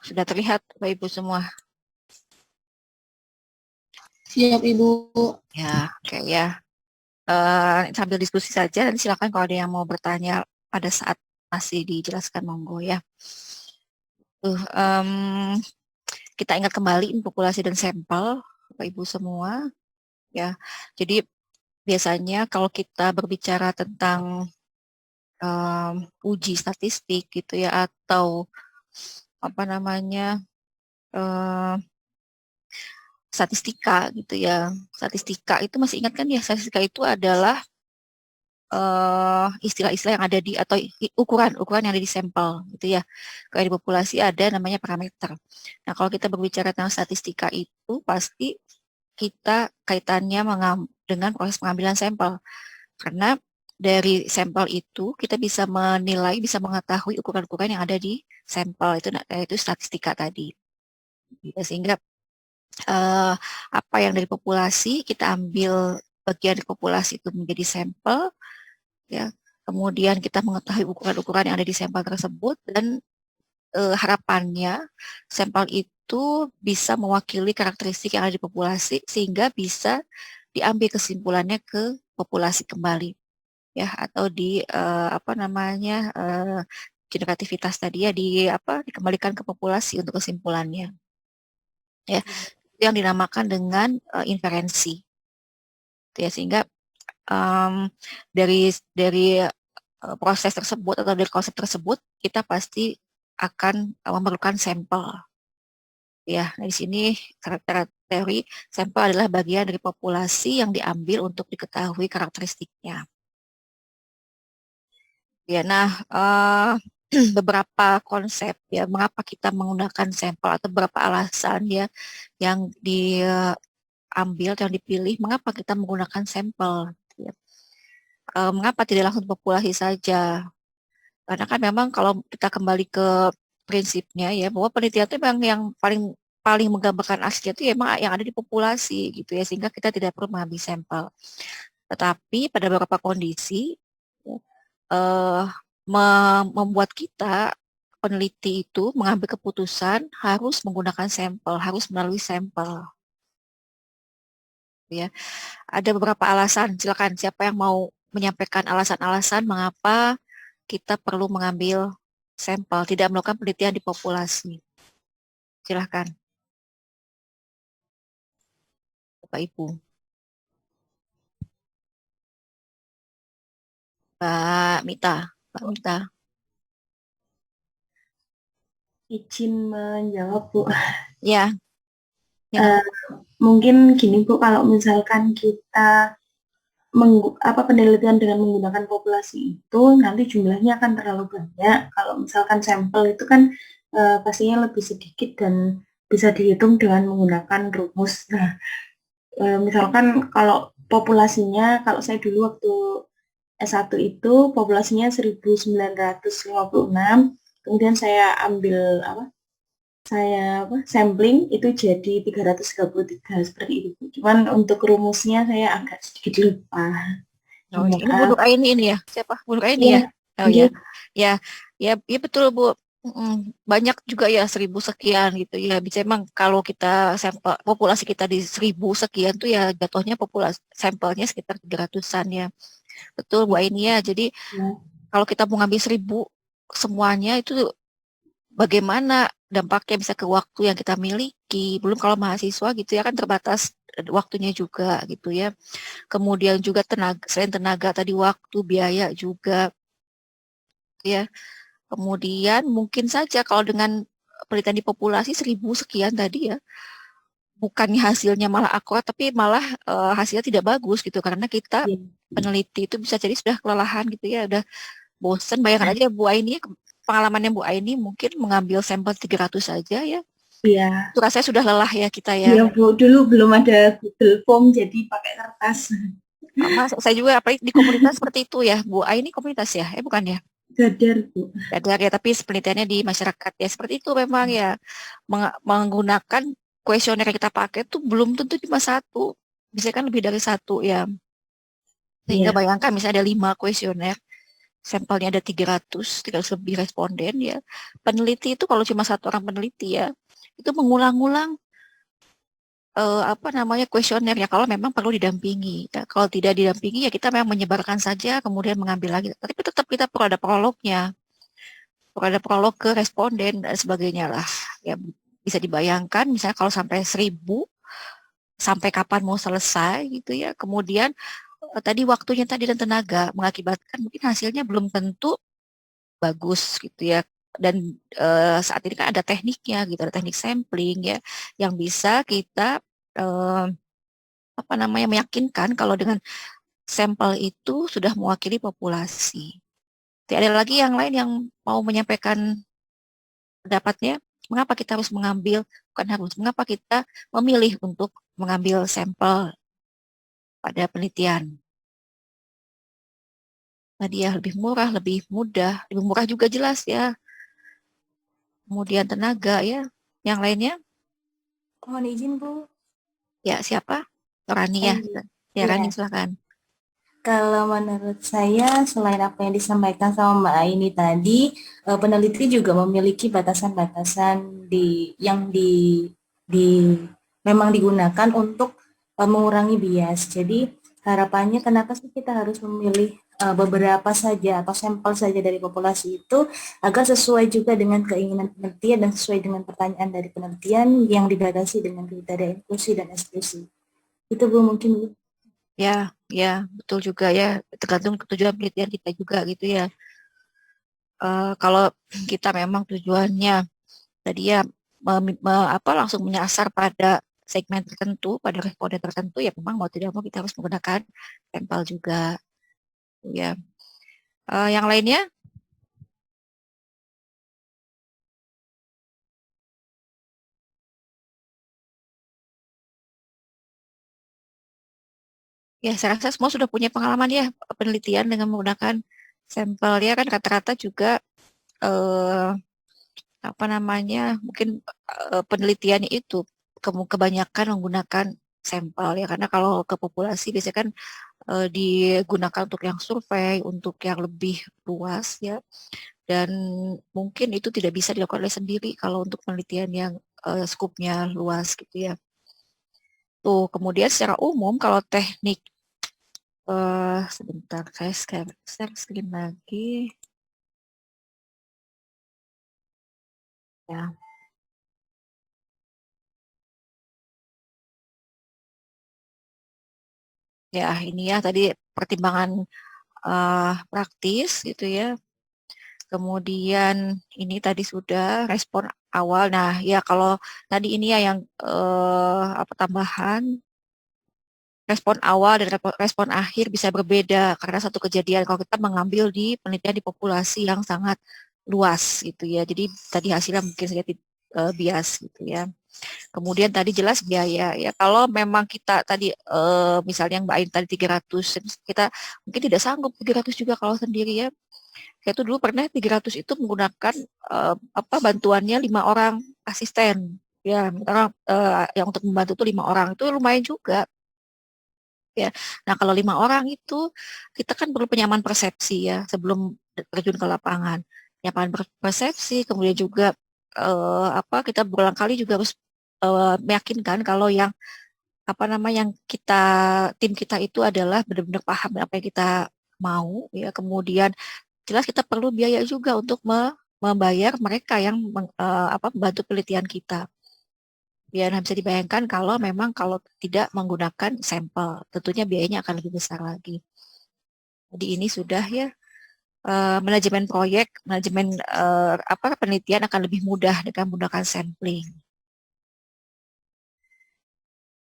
sudah terlihat Bapak Ibu semua? Siap, Ibu. Ya, oke ya. Sambil diskusi saja, dan silakan kalau ada yang mau bertanya pada saat masih dijelaskan, monggo ya. Kita ingat kembali populasi dan sampel, Bapak Ibu semua. Ya, jadi biasanya kalau kita berbicara tentang uji statistik gitu ya, atau apa namanya statistika gitu ya. Statistika itu masih ingat kan ya, statistika itu adalah istilah-istilah yang ada di atau ukuran-ukuran yang ada di sampel gitu ya. Kalau di populasi ada namanya parameter. Nah, kalau kita berbicara tentang statistika itu pasti kita kaitannya dengan proses pengambilan sampel. Karena dari sampel itu kita bisa menilai, bisa mengetahui ukuran-ukuran yang ada di sampel itu statistika tadi. Ya, sehingga apa yang dari populasi kita ambil bagian dari populasi itu menjadi sampel, ya. Kemudian kita mengetahui ukuran-ukuran yang ada di sampel tersebut, dan harapannya sampel itu bisa mewakili karakteristik yang ada di populasi sehingga bisa diambil kesimpulannya ke populasi kembali, ya, atau di apa namanya generativitas tadi ya, dikembalikan ke populasi untuk kesimpulannya, ya. Itu yang dinamakan dengan inferensi, ya, sehingga dari proses tersebut atau dari konsep tersebut kita pasti akan memerlukan sampel. Ya, nah di sini karakter teori sampel adalah bagian dari populasi yang diambil untuk diketahui karakteristiknya. Ya, nah beberapa konsep ya mengapa kita menggunakan sampel, atau beberapa alasan ya yang diambil, yang dipilih mengapa kita menggunakan sampel. Ya. Mengapa tidak langsung populasi saja? Karena kan memang kalau kita kembali ke prinsipnya ya, bahwa penelitian itu memang yang paling paling menggambarkan aslinya itu ya memang yang ada di populasi gitu ya, sehingga kita tidak perlu mengambil sampel. Tetapi pada beberapa kondisi ya, eh, membuat kita peneliti itu mengambil keputusan harus menggunakan sampel, harus melalui sampel. Ya, ada beberapa alasan. Silakan siapa yang mau menyampaikan alasan-alasan mengapa kita perlu mengambil sampel, tidak melakukan penelitian di populasi. Silahkan, Bapak Ibu. Mbak Mita. Mbak Mita. Izin menjawab, Bu. Ya, ya. Eh, Mungkin gini, Bu, kalau misalkan kita penelitian dengan menggunakan populasi itu nanti jumlahnya akan terlalu banyak. Kalau misalkan sampel itu kan pastinya lebih sedikit dan bisa dihitung dengan menggunakan rumus. Nah, misalkan kalau populasinya, kalau saya dulu waktu S1 itu populasinya 1956, kemudian saya ambil sampling itu jadi 333 seperti itu. Cuman untuk rumusnya saya agak sedikit lupa. Oh, ini Maaf. bunuh Aini ini ya. Siapa? Bunuh Aini Iya, ya. Oh ya, iya, ya, ya, ya betul Bu. Banyak juga ya 1.000 sekian gitu ya. Bisa emang kalau kita sampel populasi kita di 1.000 sekian tuh ya jatuhnya populasi sampelnya sekitar 300-an ya. Betul Bu Aini ya. Jadi iya, kalau kita mau ngambil 1.000 semuanya itu bagaimana dampaknya bisa ke waktu yang kita miliki. Belum kalau mahasiswa gitu ya kan terbatas waktunya juga gitu ya. Kemudian juga tenaga, selain tenaga tadi waktu, biaya juga ya. Kemudian mungkin saja kalau dengan penelitian di populasi 1.000 sekian tadi ya, bukannya hasilnya malah akurat, tapi malah hasilnya tidak bagus gitu, karena kita iya, peneliti itu bisa jadi sudah kelelahan gitu ya, udah bosen. Bayangkan aja Bu Aini, pengalamannya Bu Aini mungkin mengambil sampel 300 saja ya, iya, itu rasanya sudah lelah ya kita ya. iya, Bu. Dulu belum ada Google Form, jadi pakai kertas. Sama saya juga, apalagi di komunitas seperti itu ya. Bu Aini komunitas ya, bukan ya? Dadar, Bu. Dadar ya, tapi penelitiannya di masyarakat ya seperti itu memang ya. Menggunakan kuesioner yang kita pakai tuh belum tentu cuma satu, bisa kan lebih dari satu ya. Sehingga Iya, bayangkan misalnya ada 5 kuesioner, sampelnya ada 300 lebih responden ya. Peneliti itu kalau cuma satu orang peneliti ya, itu mengulang-ulang apa namanya kuesioner ya kalau memang perlu didampingi. Ya, kalau tidak didampingi ya kita memang menyebarkan saja kemudian mengambil lagi. Tapi tetap kita perlu ada prolognya, perlu ada prolog ke responden dan sebagainya lah. Ya bisa dibayangkan misalnya kalau sampai 1.000 sampai kapan mau selesai gitu ya. Kemudian tadi waktunya tadi dan tenaga mengakibatkan mungkin hasilnya belum tentu bagus gitu ya. Dan saat ini kan ada tekniknya gitu, ada teknik sampling ya yang bisa kita eh, apa namanya meyakinkan kalau dengan sampel itu sudah mewakili populasi. Tidak ada lagi yang lain yang mau menyampaikan pendapatnya. Mengapa kita harus mengambil, bukan harus, mengapa kita memilih untuk mengambil sampel pada penelitian? Tadi ya lebih murah, lebih mudah, lebih murah juga jelas ya. Kemudian tenaga ya. Yang lainnya, Mohon izin, Bu. ya siapa? Rani ya. Iya. Ya Rani Iya. silakan. Kalau menurut saya, selain apa yang disampaikan sama Mbak Aini tadi, peneliti juga memiliki batasan-batasan di memang digunakan untuk mengurangi bias. Jadi harapannya kenapa sih kita harus memilih beberapa saja atau sampel saja dari populasi itu agar sesuai juga dengan keinginan penelitian dan sesuai dengan pertanyaan dari penelitian yang dibatasi dengan kriteria inklusi dan eksklusi. Itu Bu mungkin Bu. Ya, ya betul juga ya. Tergantung tujuan penelitian kita juga gitu ya. Kalau kita memang tujuannya tadi ya apa langsung menyasar pada segmen tertentu, pada responden tertentu ya memang mau tidak mau kita harus menggunakan sampel juga ya. Yang lainnya ya saya rasa semua sudah punya pengalaman ya penelitian dengan menggunakan sampel ya kan rata-rata juga eh, apa namanya mungkin penelitiannya itu kebanyakan menggunakan sampel ya karena kalau ke populasi biasanya kan digunakan untuk yang survei untuk yang lebih luas ya dan mungkin itu tidak bisa dilakukan oleh sendiri kalau untuk penelitian yang skupnya luas gitu ya. Tuh, kemudian secara umum kalau teknik sebentar saya share screen lagi ya. Ya, ini ya tadi pertimbangan praktis gitu ya. Kemudian ini tadi sudah respon awal. Nah, ya kalau tadi ini ya yang apa tambahan respon awal dan respon akhir bisa berbeda karena satu kejadian kalau kita mengambil di penelitian di populasi yang sangat luas gitu ya. Jadi tadi hasilnya mungkin saja bias gitu ya. Kemudian tadi jelas biaya ya. Kalau memang kita tadi misalnya yang Mbak Ain tadi 300 kita mungkin tidak sanggup 300 juga kalau sendiri ya. Saya tuh dulu pernah 300 itu menggunakan apa bantuannya 5 orang asisten. Ya, orang yang untuk membantu itu 5 orang itu lumayan juga ya. Nah, kalau 5 orang itu kita kan perlu penyamaan persepsi ya sebelum terjun ke lapangan. Penyamaan persepsi, kemudian juga apa kita berulang kali juga harus meyakinkan kalau yang apa namanya yang kita tim kita itu adalah benar-benar paham apa yang kita mau ya. Kemudian jelas kita perlu biaya juga untuk membayar mereka yang apa membantu penelitian kita. Ya, nah bisa dibayangkan kalau memang kalau tidak menggunakan sampel, tentunya biayanya akan lebih besar lagi. Jadi ini sudah ya manajemen proyek, manajemen apa penelitian akan lebih mudah dengan menggunakan sampling.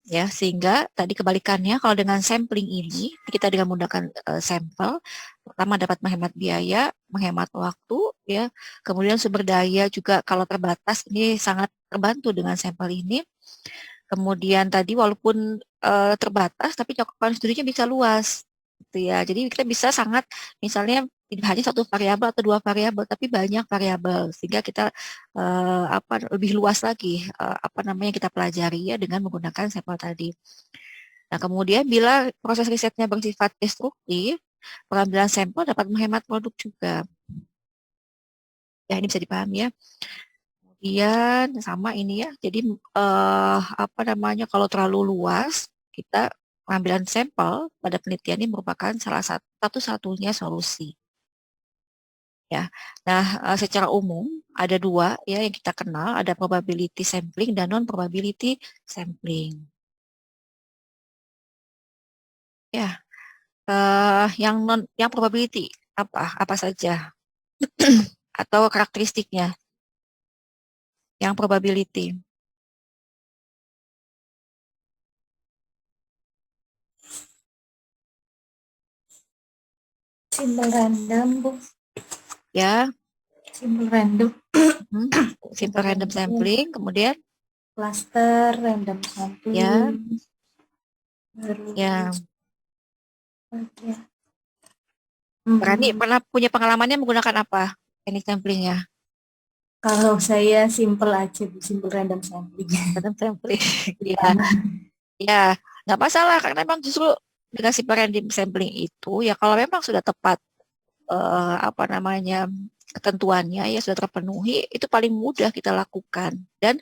Ya, sehingga tadi kebalikannya kalau dengan sampling ini kita dengan menggunakan sampel, pertama dapat menghemat biaya, menghemat waktu, ya, kemudian sumber daya juga kalau terbatas ini sangat terbantu dengan sampel ini. Kemudian tadi walaupun terbatas, tapi cakupan studinya bisa luas, gitu ya. Jadi kita bisa sangat, misalnya tidak hanya satu variabel atau dua variabel, tapi banyak variabel, sehingga kita apa lebih luas lagi apa namanya kita pelajari ya dengan menggunakan sampel tadi. Nah kemudian bila proses risetnya bersifat destruktif, pengambilan sampel dapat menghemat produk juga. Ya, ini bisa dipahami ya. Kemudian sama ini ya, jadi apa namanya, kalau terlalu luas, kita pengambilan sampel pada penelitian ini merupakan salah satu-satunya solusi. Ya, nah secara umum ada dua ya yang kita kenal, ada probability sampling dan non probability sampling. Ya, yang probability apa saja atau karakteristiknya yang probability. Simple random, Bu. Ya, Simple random. simple random sampling, kemudian Cluster random sampling. ya, Terus ya. ya. Berani pernah punya pengalamannya menggunakan apa teknik samplingnya? Kalau saya simple aja, Bu, simple random sampling. Random sampling, ya, ya, nggak masalah karena memang justru dengan simple random sampling itu ya kalau memang sudah tepat apa namanya ketentuannya ya sudah terpenuhi itu paling mudah kita lakukan dan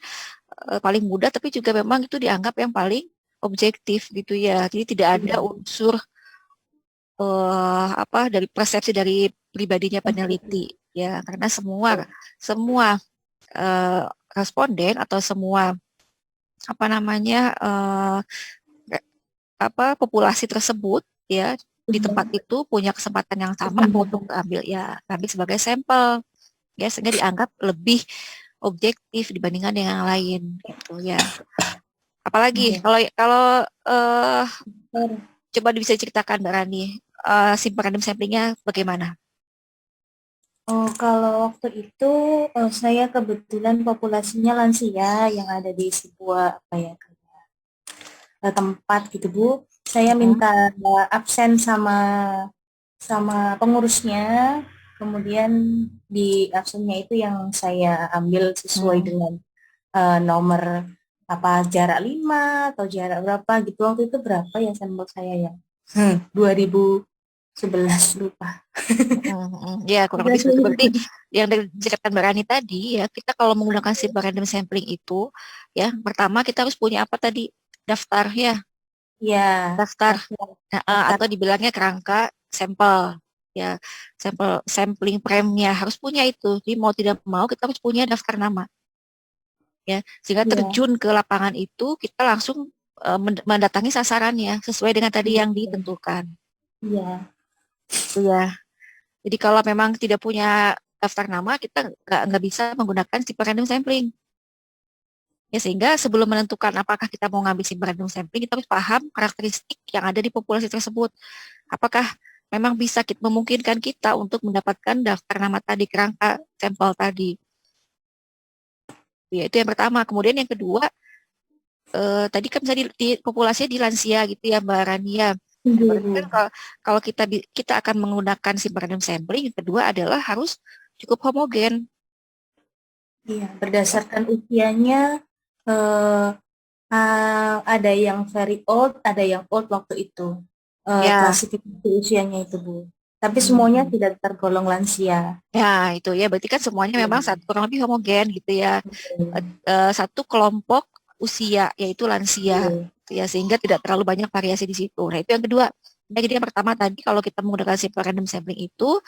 paling mudah tapi juga memang itu dianggap yang paling objektif gitu ya. Jadi tidak ada unsur apa dari persepsi dari pribadinya peneliti ya karena semua responden atau semua apa namanya apa populasi tersebut ya di tempat itu punya kesempatan yang sama untuk ambil sebagai sampel ya sehingga dianggap lebih objektif dibandingkan dengan yang lain gitu ya. Apalagi kalau kalau coba bisa ceritakan Mbak Rani simple random samplingnya bagaimana? Oh, kalau waktu itu saya kebetulan populasinya lansia yang ada di sebuah apa ya tempat gitu, Bu. Saya minta absen sama pengurusnya. Kemudian di absennya itu yang saya ambil sesuai dengan nomor apa jarak 5 atau jarak berapa gitu. Waktu itu berapa ya sampel saya ya? 2011 lupa. Ya kurang lebih seperti berarti yang diceritakan Mbak Rani tadi ya kita kalau menggunakan simple random sampling itu ya pertama kita harus punya apa tadi daftar ya Ya, daftar atau dibilangnya kerangka sampel ya sampling premnya harus punya itu jadi mau tidak mau kita harus punya daftar nama ya sehingga terjun ke lapangan itu kita langsung mendatangi sasarannya sesuai dengan tadi yang ditentukan. Iya. Ya. Jadi kalau memang tidak punya daftar nama, kita nggak bisa menggunakan simple random sampling. Ya, sehingga sebelum menentukan apakah kita mau ngambil simple random sampling, kita harus paham karakteristik yang ada di populasi tersebut. Apakah memang bisa memungkinkan kita untuk mendapatkan daftar nama tadi, kerangka sampel tadi. Ya, itu yang pertama. Kemudian yang kedua, tadi kan misalnya di populasinya di lansia gitu ya Mbak Rania. Berarti kan kalau kita akan menggunakan simple random sampling, yang kedua adalah harus cukup homogen. Iya, berdasarkan usianya ada yang very old, ada yang old waktu itu. Ya. Klasifikasi usianya itu, Bu. Tapi semuanya tidak tergolong lansia. Ya, itu ya berarti kan semuanya memang kurang lebih homogen gitu ya. Satu kelompok usia yaitu lansia ya sehingga tidak terlalu banyak variasi di situ. Nah, itu yang kedua. Nah, jadi yang pertama tadi kalau kita menggunakan simple random sampling itu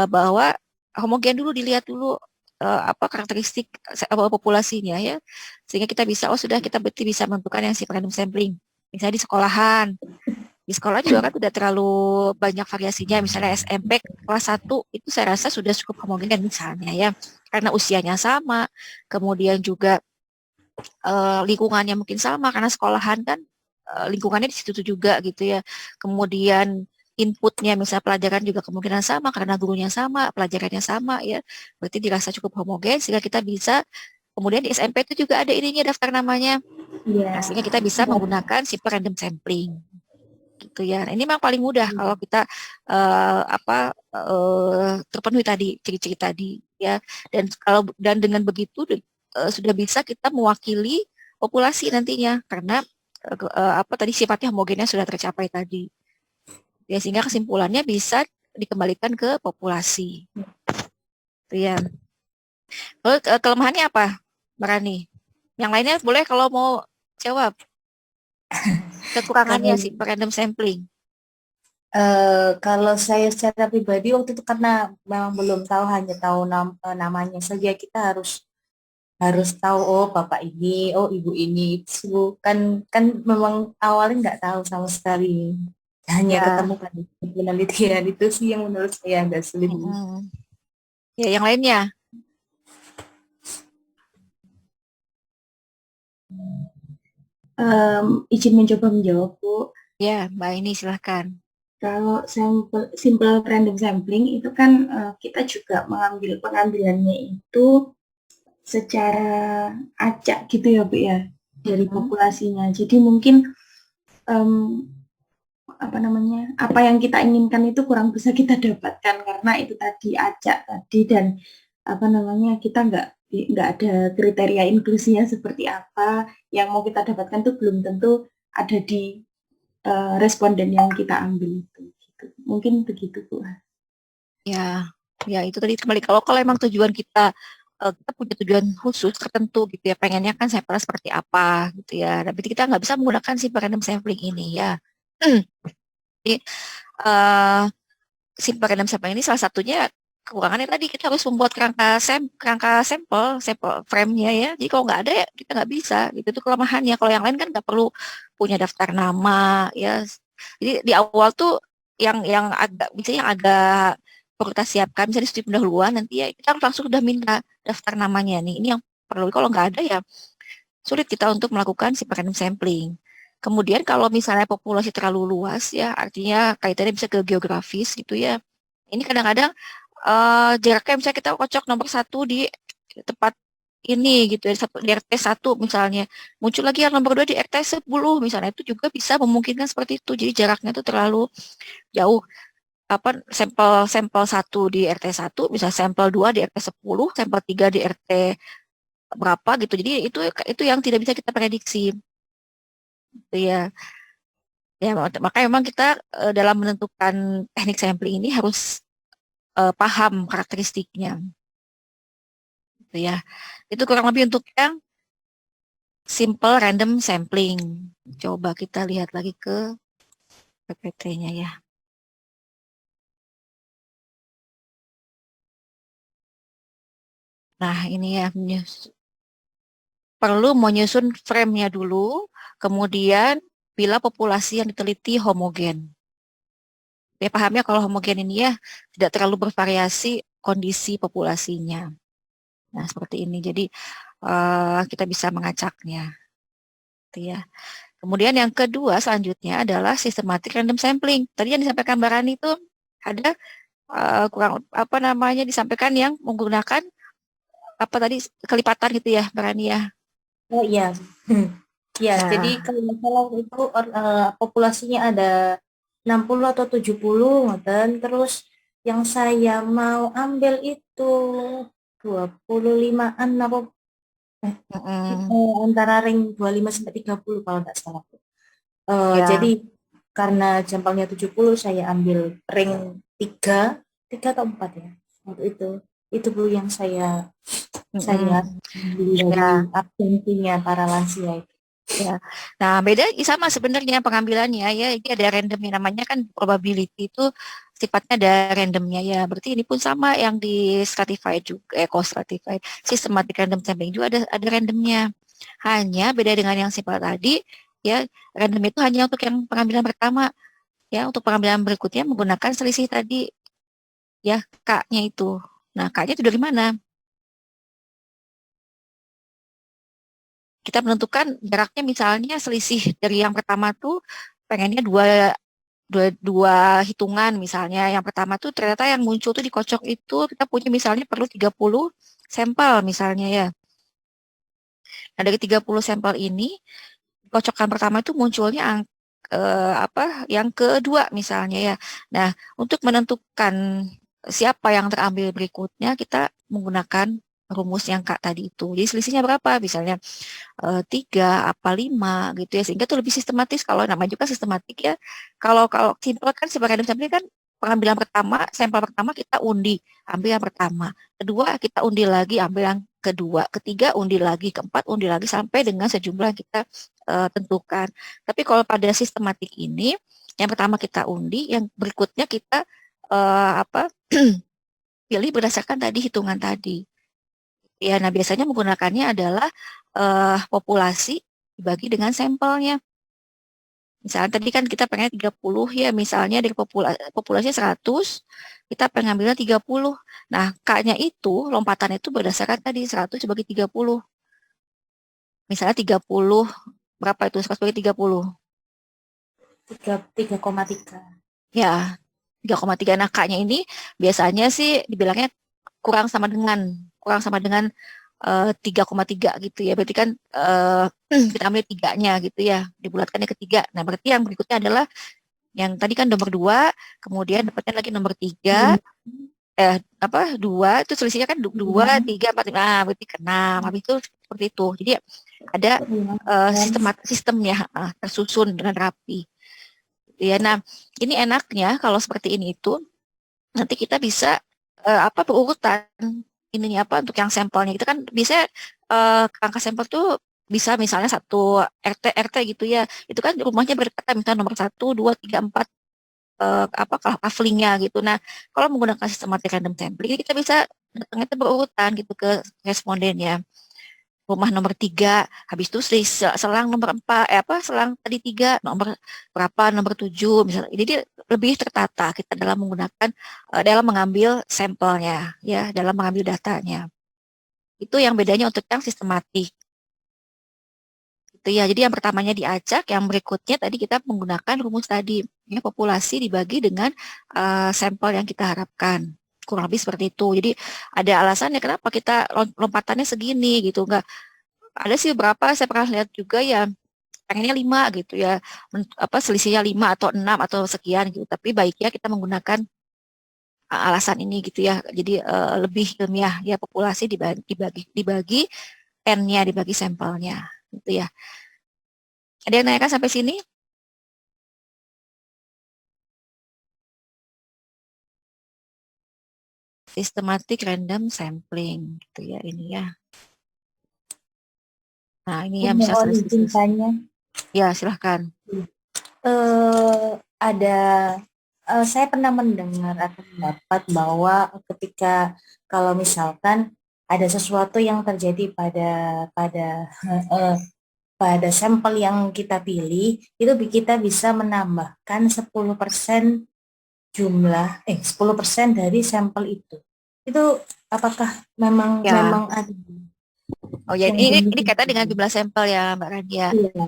bahwa homogen dulu dilihat dulu apa karakteristik populasinya ya. Sehingga kita bisa kita berarti bisa menentukan yang simple random sampling. Misalnya di sekolahan. Di sekolah juga kan tidak terlalu banyak variasinya. Misalnya SMP kelas 1 itu saya rasa sudah cukup homogen misalnya ya. Karena usianya sama, kemudian juga lingkungannya mungkin sama karena sekolahan kan lingkungannya di situ juga gitu ya. Kemudian inputnya misalnya pelajaran juga kemungkinan sama karena gurunya sama, pelajarannya sama ya. Berarti dirasa cukup homogen sehingga kita bisa kemudian di SMP itu juga ada ininya daftar namanya. Nah, sehingga kita bisa menggunakan simple random sampling gitu ya. Nah, ini memang paling mudah kalau kita terpenuhi tadi ciri-ciri tadi ya. Dan dengan begitu sudah bisa kita mewakili populasi nantinya karena apa tadi sifatnya homogennya sudah tercapai tadi. Ya, sehingga kesimpulannya bisa dikembalikan ke populasi. Itu ya. Lalu kelemahannya apa, Marani? Yang lainnya boleh kalau mau jawab. Kekurangannya Kalau sih random sampling. kalau saya secara pribadi waktu itu karena memang belum tahu, hanya tahu namanya saja, kita harus harus tahu oh bapak ini, oh ibu ini, itu kan kan memang awalnya nggak tahu sama sekali, hanya Ya. ketemu kan penelitian itu sih yang menurut saya agak sulit. Mm-mm. Ya, yang lainnya. Izin mencoba menjawab, Bu. Ya, Mbak ini silahkan. Kalau simple random sampling itu kan kita juga mengambil pengambilannya itu secara acak gitu ya, Bu ya, dari Mm-mm. populasinya. Jadi mungkin em, apa namanya, apa yang kita inginkan itu kurang bisa kita dapatkan karena itu tadi acak tadi, dan apa namanya, kita nggak ada kriteria inklusinya seperti apa yang mau kita dapatkan, tuh belum tentu ada di responden yang kita ambil itu. Gitu. Mungkin begitu, Bu. Ya, ya itu tadi kembali kalau emang tujuan kita punya tujuan khusus tertentu gitu ya, pengennya kan sampel seperti apa gitu ya. Tapi kita nggak bisa menggunakan si random sampling ini ya. Jadi eh simple random sampling ini salah satunya kekurangannya tadi kita harus membuat kerangka sampel frame-nya ya. Jadi kalau nggak ada ya kita nggak bisa gitu, itu kelemahannya. Kalau yang lain kan nggak perlu punya daftar nama ya. Jadi di awal tuh yang agak misalnya yang agak perlu kita siapkan misalnya di studi pendahuluan nanti ya kita langsung sudah minta daftar namanya nih. Ini yang perlu. Kalau nggak ada ya sulit kita untuk melakukan si random sampling. Kemudian kalau misalnya populasi terlalu luas ya, artinya kaitannya bisa ke geografis gitu ya. Ini kadang-kadang jaraknya misalnya kita kocok nomor satu di tempat ini gitu ya, di RT 1 misalnya. Muncul lagi yang nomor 2 di RT 10 misalnya. Itu juga bisa memungkinkan seperti itu. Jadi jaraknya itu terlalu jauh. Apa sampel sampel 1 di RT 1, bisa sampel 2 di RT 10, sampel 3 di RT berapa gitu. Jadi itu yang tidak bisa kita prediksi. Gitu ya. Ya, makanya memang kita dalam menentukan teknik sampling ini harus paham karakteristiknya. Gitu ya. Itu kurang lebih untuk yang simple random sampling. Coba kita lihat lagi ke PPT-nya ya. Nah, ini ya perlu menyusun frame-nya dulu, kemudian bila populasi yang diteliti homogen. Ya pahamnya kalau homogen ini ya tidak terlalu bervariasi kondisi populasinya. Nah, seperti ini. Jadi kita bisa mengacaknya. Gitu ya. Kemudian yang kedua selanjutnya adalah systematic random sampling. Tadi yang disampaikan Mbak Rani itu ada kurang apa namanya disampaikan yang menggunakan apa tadi kelipatan gitu ya, Mbak Rani ya. Oh iya. Ya, jadi Nah, kalau nggak salah itu populasinya ada 60 atau 70 dan terus yang saya mau ambil itu 25-an apa mm-mm. antara ring 25 sampai 30 kalau nggak salah. Jadi Ya, karena jempolnya 70 saya ambil ring 3 3 atau 4 ya. Waktu itu Bu yang saya mm-mm. ambil dari Ya, absensinya para lansia itu. ya. Nah, beda sama sebenarnya pengambilannya ya. Ini ada randomnya namanya kan probability itu sifatnya ada randomnya ya. Berarti ini pun sama yang di stratified juga, co-stratified. Systematic random sampling juga ada randomnya. Hanya beda dengan yang simpel tadi, ya random itu hanya untuk yang pengambilan pertama, ya untuk pengambilan berikutnya menggunakan selisih tadi, ya K-nya itu. Nah, K-nya itu dari mana? Kita menentukan jaraknya misalnya selisih dari yang pertama tuh pengennya dua hitungan misalnya. Yang pertama tuh ternyata yang muncul tuh di kocok itu kita punya misalnya perlu 30 sampel misalnya ya. Nah, dari 30 sampel ini kocokan pertama itu munculnya apa yang kedua misalnya ya. Nah, untuk menentukan siapa yang terambil berikutnya kita menggunakan rumus yang Kak tadi itu. Jadi selisihnya berapa? Misalnya 3 apa 5 gitu ya. Sehingga itu lebih sistematis. Kalau namanya juga sistematik ya. Kalau simple kan sebagai random sampling kan pengambilan pertama, sampel pertama kita undi, ambil yang pertama. Kedua kita undi lagi, ambil yang kedua. Ketiga undi lagi, keempat undi lagi sampai dengan sejumlah yang kita tentukan. Tapi kalau pada sistematik ini, yang pertama kita undi, yang berikutnya kita apa pilih berdasarkan tadi hitungan tadi. Ya, nah biasanya menggunakannya adalah populasi dibagi dengan sampelnya. Misalnya tadi kan kita pengen 30 ya, misalnya dari populasi 100, kita pengen ambilnya 30. Nah, K-nya itu, lompatan itu berdasarkan tadi 100 bagi 30. Misalnya 30, berapa itu 100 bagi 30? 3,3. Ya, 3,3. Nah, K-nya ini biasanya sih dibilangnya kurang sama dengan 3,3 gitu ya. Berarti kan kita ambil tiganya gitu ya, dibulatkannya ketiga. Nah, berarti yang berikutnya adalah yang tadi kan nomor 2, kemudian dapatnya lagi nomor 3, apa 2 itu selisihnya kan 2, 3, 4, 5, berarti ke 6. Habis itu seperti itu. Jadi ada sistemnya tersusun dengan rapi. Ya, nah ini enaknya kalau seperti ini itu nanti kita bisa apa berurutan ininya apa untuk yang sampelnya kita kan bisa angka sampel tuh bisa misalnya satu RT gitu ya itu kan rumahnya berdekatan misalnya nomor 1, 2, 3, 4 apa couplingnya gitu. Nah kalau menggunakan sistematik random sampling kita bisa datangnya itu berurutan gitu ke respondennya. Rumah nomor 3, habis itu selang nomor 4, selang tadi 3, nomor berapa, nomor 7, misalnya. Jadi lebih tertata kita dalam menggunakan, dalam mengambil sampelnya, ya, dalam mengambil datanya. Itu yang bedanya untuk yang sistematik. Itu ya, jadi yang pertamanya diacak, yang berikutnya tadi kita menggunakan rumus tadi, ya, populasi dibagi dengan sampel yang kita harapkan. Kurang lebih seperti itu. Jadi ada alasannya kenapa kita lompatannya segini gitu, enggak ada sih berapa saya pernah lihat juga ya pengennya 5 gitu ya apa selisihnya 5 atau 6 atau sekian gitu tapi baiknya kita menggunakan alasan ini gitu ya jadi lebih ilmiah ya populasi dibagi n-nya dibagi sampelnya gitu ya. Ada yang nanyakan sampai sini? Systematic random sampling gitu ya ini ya. Nah ini ya bisa Mohon izin selesai. tanya. Ya silahkan. Ada saya pernah mendengar atau mendapat bahwa ketika kalau misalkan ada sesuatu yang terjadi pada sampel yang kita pilih itu kita bisa menambahkan 10% jumlah 10% dari sampel itu. Itu apakah memang Ya. ada? Oh ya ini kaitan dengan jumlah sampel ya Mbak Radia. Iya,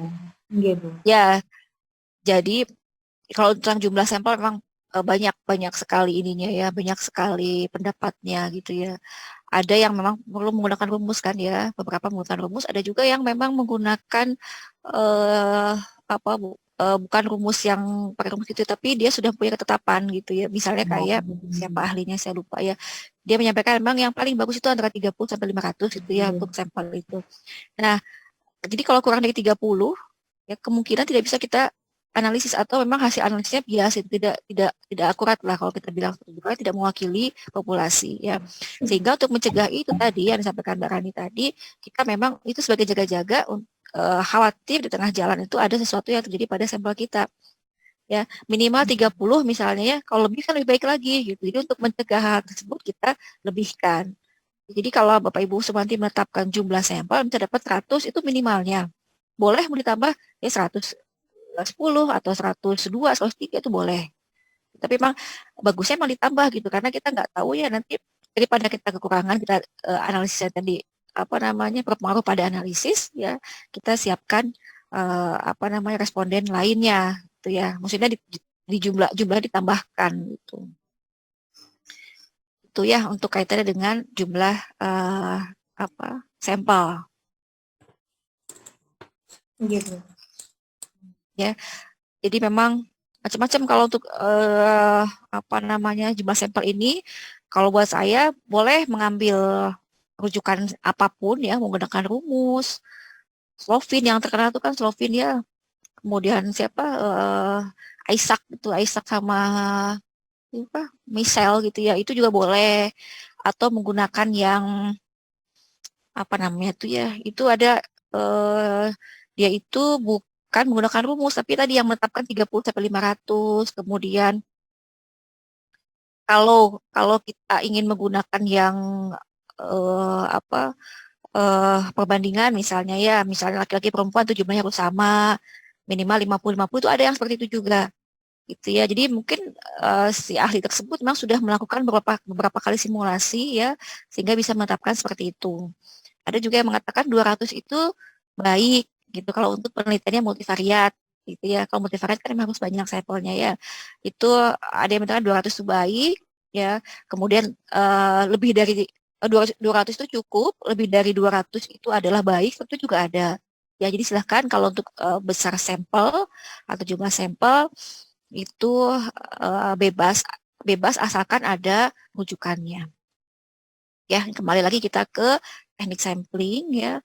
gitu. Ya. Jadi kalau tentang jumlah sampel memang banyak sekali ininya ya, banyak sekali pendapatnya gitu ya. Ada yang memang perlu menggunakan rumus kan ya, beberapa menggunakan rumus, ada juga yang memang menggunakan eh apa bukan rumus yang pakai rumus itu tapi dia sudah punya ketetapan gitu ya. Misalnya kayak siapa ahlinya saya lupa ya. Dia menyampaikan memang yang paling bagus itu antara 30 sampai 500 itu ya untuk sampel itu. Nah, jadi kalau kurang dari 30 ya kemungkinan tidak bisa kita analisis atau memang hasil analisisnya bias itu tidak akurat lah kalau kita bilang tidak mewakili populasi ya sehingga untuk mencegah itu tadi yang disampaikan Mbak Rani tadi kita memang itu sebagai jaga-jaga khawatir di tengah jalan itu ada sesuatu yang terjadi pada sampel kita ya minimal 30 misalnya ya kalau lebih kan lebih baik lagi gitu jadi untuk mencegah hal tersebut kita lebihkan jadi kalau Bapak Ibu nanti menetapkan jumlah sampel bisa dapat 100 itu minimalnya boleh mau ditambah ya 110 atau 102, 103 itu boleh. Tapi memang bagusnya emang ditambah gitu karena kita nggak tahu ya nanti daripada kita kekurangan kita analisisnya tadi apa namanya berpengaruh pada analisis ya kita siapkan apa namanya responden lainnya gitu ya. Maksudnya di jumlah ditambahkan gitu. Itu ya untuk kaitannya dengan jumlah apa sampel. Gitu. Ya. Jadi memang macam-macam kalau untuk apa namanya jumlah sampel ini kalau buat saya boleh mengambil rujukan apapun ya, menggunakan rumus. Slovin yang terkenal itu kan Slovin ya. Kemudian siapa? Isaac itu, Isaac sama apa? Michelle gitu ya. Itu juga boleh. Atau menggunakan yang apa namanya tuh ya? Itu ada dia itu bukan menggunakan rumus, tapi tadi yang menetapkan 30 sampai 500. Kemudian kalau kalau kita ingin menggunakan yang apa perbandingan misalnya ya, misalnya laki-laki perempuan tuh jumlahnya harus sama, minimal 50-50 itu ada yang seperti itu juga. Gitu ya. Jadi mungkin si ahli tersebut memang sudah melakukan beberapa beberapa kali simulasi ya sehingga bisa menetapkan seperti itu. Ada juga yang mengatakan 200 itu baik gitu kalau untuk penelitiannya multivariat gitu ya. Kalau multivariat kan memang harus banyak sampelnya ya. Itu ada yang mengatakan 200 itu baik ya. Kemudian lebih dari 200 itu cukup, lebih dari 200 itu adalah baik, itu juga ada. Ya, jadi silahkan kalau untuk besar sampel atau jumlah sampel itu bebas bebas asalkan ada rujukannya. Ya, kembali lagi kita ke teknik sampling ya.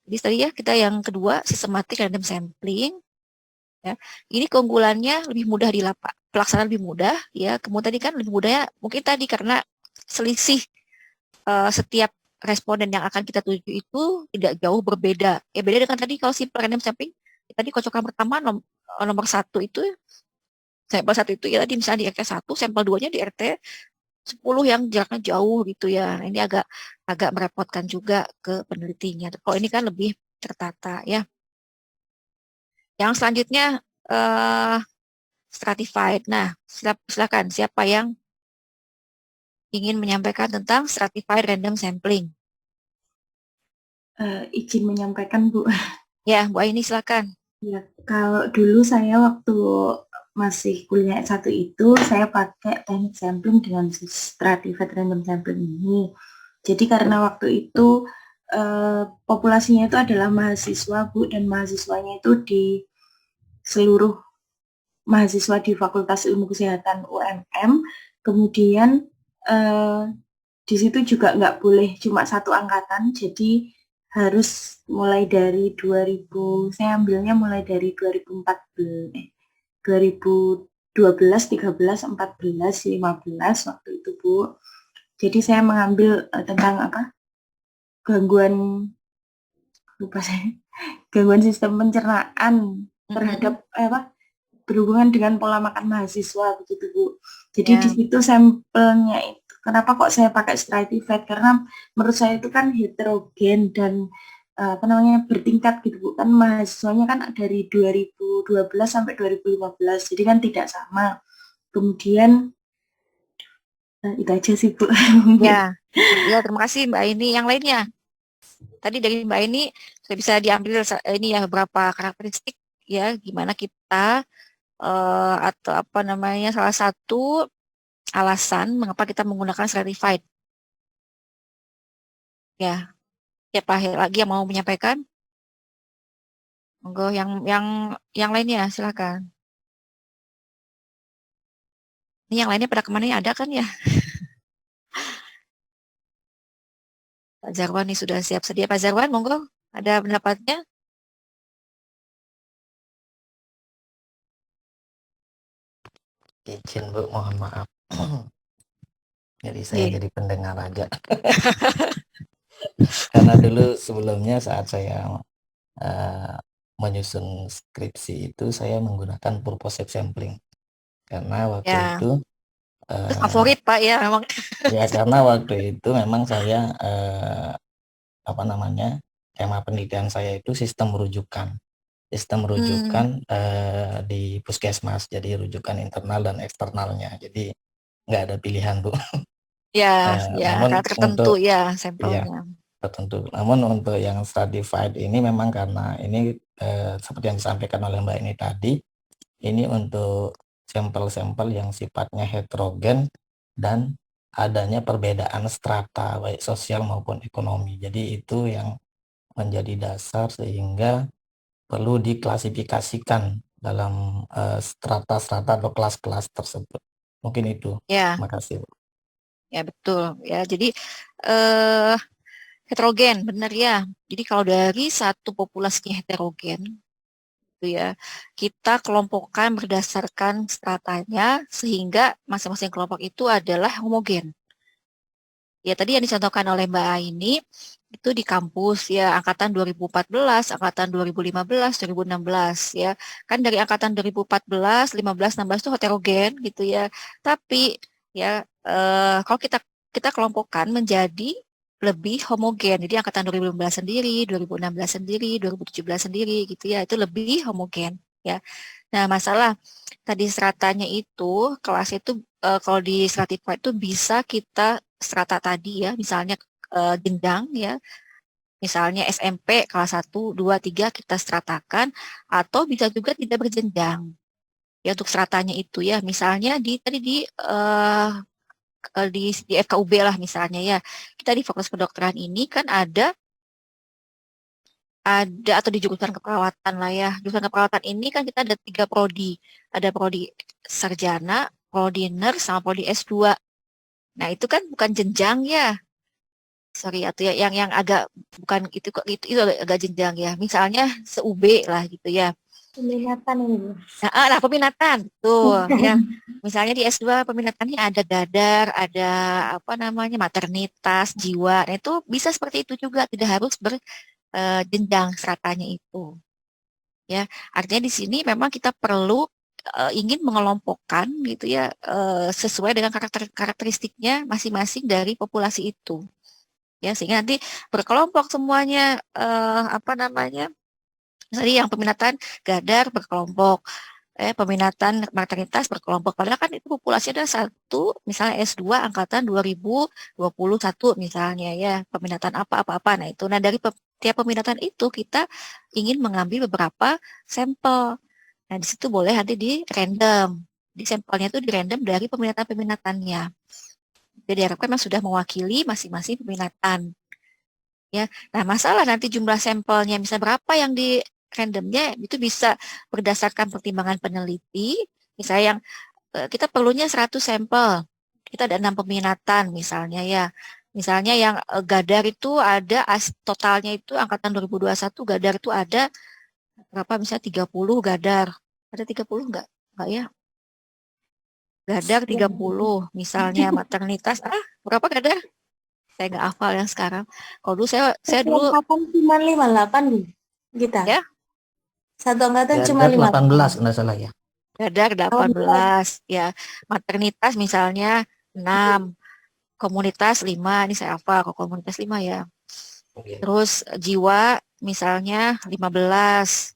Jadi tadi ya kita yang kedua sistematik random sampling ya. Ini keunggulannya lebih mudah pelaksanaan lebih mudah ya. Kemudian tadi kan lebih mudahnya mungkin tadi karena selisih setiap responden yang akan kita tuju itu tidak jauh berbeda. Ya beda dengan tadi kalau simple random sampling, tadi kocokan pertama nomor satu itu sampel satu itu ya tadi misalnya di RT 1, sampel 2-nya di RT 10 yang jaraknya jauh gitu ya. Nah, ini agak agak merepotkan juga ke penelitinya. Kalau ini kan lebih tertata ya. Yang selanjutnya eh stratified. Nah, silakan siapa yang ingin menyampaikan tentang stratified random sampling? Izin menyampaikan Bu. Ya, Bu Aini silakan. Ya, kalau dulu saya waktu masih kuliah S1 itu saya pakai teknik sampling dengan stratified random sampling ini. Jadi karena waktu itu populasinya itu adalah mahasiswa Bu, dan mahasiswanya itu di seluruh mahasiswa di Fakultas Ilmu Kesehatan UMM. Kemudian di situ juga nggak boleh cuma satu angkatan, jadi harus mulai dari 2000, saya ambilnya mulai dari 2012, 13, 14, 15 waktu itu Bu. Jadi saya mengambil tentang apa? Gangguan, lupa saya, gangguan sistem pencernaan terhadap berhubungan dengan pola makan mahasiswa begitu Bu. Jadi di situ sampelnya itu, kenapa kok saya pakai stratified? Karena menurut saya itu kan heterogen dan bertingkat gitu Bu. Kan mahasiswanya kan dari 2012 sampai 2015, jadi kan tidak sama. Kemudian itu aja sih Bu. Ya, terima kasih Mbak Aini. Yang lainnya? Tadi dari Mbak Aini sudah bisa diambil ini ya beberapa karakteristik ya gimana kita atau apa namanya salah satu alasan mengapa kita menggunakan stratified. Ya, siapa lagi yang mau menyampaikan? Monggo yang lainnya silakan. Ini yang lainnya pada kemana ada kan ya? Pak Zarwan nih sudah siap sedia. Pak Zarwan, monggo ada pendapatnya? Izin Bu, mohon maaf. Jadi saya jadi pendengar aja. Karena dulu sebelumnya saat saya menyusun skripsi itu saya menggunakan purpose sampling. Karena waktu itu favorit Pak ya memang. Ya karena waktu itu memang saya tema penelitian saya itu sistem rujukan di puskesmas, jadi rujukan internal dan eksternalnya, jadi nggak ada pilihan Bu. Namun tertentu untuk ya sampelnya. Tertentu. Namun untuk yang stratified ini memang karena ini seperti yang disampaikan oleh Mbak ini tadi, ini untuk sampel-sampel yang sifatnya heterogen dan adanya perbedaan strata baik sosial maupun ekonomi. Jadi itu yang menjadi dasar sehingga perlu diklasifikasikan dalam strata-strata atau kelas-kelas tersebut. Mungkin itu. Ya. Terima kasih. Ya betul. Ya jadi Heterogen, benar ya. Jadi kalau dari satu populasinya heterogen, gitu ya, kita kelompokkan berdasarkan stratanya sehingga masing-masing kelompok itu adalah homogen. Ya tadi yang dicontohkan oleh Mbak Aini itu di kampus ya angkatan 2014, angkatan 2015, 2016 ya. Kan dari angkatan 2014, 15, 16 itu heterogen gitu ya. Tapi ya kalau kita kita kelompokkan menjadi lebih homogen. Jadi angkatan 2015 sendiri, 2016 sendiri, 2017 sendiri gitu ya. Itu lebih homogen ya. Nah, masalah tadi stratanya itu kelas itu kalau di stratified itu bisa kita strata tadi ya, misalnya jenjang ya, misalnya SMP kelas 1, 2, 3 kita stratakan atau bisa juga tidak berjenjang. Ya untuk stratanya itu ya, misalnya di tadi di FKUB lah misalnya ya. Kita di Fakultas Kedokteran ini kan ada atau di jurusan keperawatan lah ya. Jurusan keperawatan ini kan kita ada 3 prodi. Ada prodi sarjana, prodi nurse, sama prodi S2. Nah, itu kan bukan jenjang ya. Sorry, atau ya, yang agak bukan itu agak jenjang ya. Misalnya se-UB lah gitu ya. Peminatan ini, Bu. Nah, peminatan tuh ya. Misalnya di S2 peminatannya ada dadar, ada apa namanya maternitas, jiwa. Nah, itu bisa seperti itu juga, tidak harus berjenjang stratanya itu. Ya, artinya di sini memang kita perlu ingin mengelompokkan gitu ya sesuai dengan karakteristiknya masing-masing dari populasi itu. Ya, sehingga nanti berkelompok semuanya apa namanya? Tadi yang peminatan gadar berkelompok, peminatan maternitas berkelompok. Padahal kan itu populasi ada satu, misalnya S2 angkatan 2021 misalnya ya, peminatan apa-apa-apa. Nah itu, nah dari tiap peminatan itu kita ingin mengambil beberapa sampel. Nah di situ boleh nanti di random. Di sampelnya itu di random dari peminatan-peminatannya. Jadi diharapkan memang sudah mewakili masing-masing peminatan. Ya, nah masalah nanti jumlah sampelnya bisa berapa yang di randomnya itu bisa berdasarkan pertimbangan peneliti. Misalnya yang kita perlunya 100 sampel, kita ada 6 peminatan misalnya ya. Misalnya yang gadar itu ada totalnya itu angkatan 2021 gadar itu ada berapa, misalnya 30 gadar. Ada 30 enggak? Enggak ya? Gadar 30 misalnya maternitas berapa gadar? Saya nggak hafal yang sekarang. Kalau dulu saya dulu Angkatan cuma 58 Bu, kita. ya Satu angkatan cuma Gadar 18 enggak salah ya. gadar 18 ya. Maternitas misalnya 6, komunitas 5, ini saya hafal kok komunitas 5 ya. Oke. Terus jiwa misalnya 15.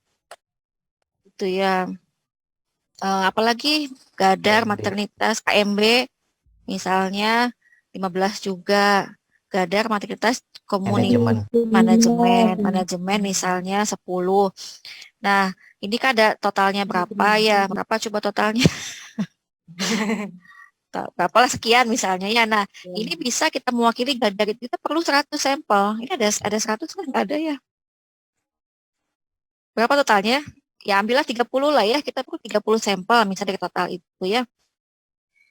Itu ya. Apalagi gadar, KMB. maternitas, KMB misalnya 15 juga. Gadar, maternitas, manajemen misalnya 10. Nah, ini kan ada totalnya berapa ya? Berapa coba totalnya? Berapa lah sekian misalnya ya. Nah, ini bisa kita mewakili gadar itu kita perlu 100 sampel. Ini ada 100 kan nggak ada ya? Berapa totalnya? Ya ambillah 30 lah ya. Kita perlu 30 sampel misalnya dari total itu ya.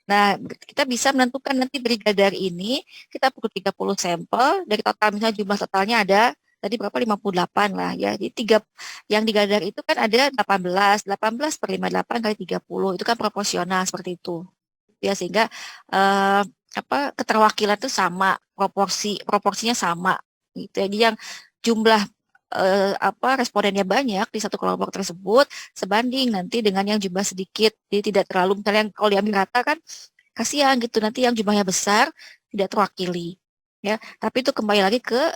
Nah, kita bisa menentukan nanti dari gadar ini kita perlu 30 sampel dari total, misalnya jumlah totalnya ada tadi berapa, 58 lah ya. Jadi yang digadar itu kan ada 18 per 58 kali 30 itu kan proporsional seperti itu. Ya sehingga keterwakilan itu sama, proporsinya sama gitu. Jadi yang jumlah respondennya banyak di satu kelompok tersebut sebanding nanti dengan yang jumlah sedikit. Jadi tidak terlalu, misalnya kalau diambil rata kan kasihan gitu, nanti yang jumlahnya besar tidak terwakili ya. Tapi itu kembali lagi ke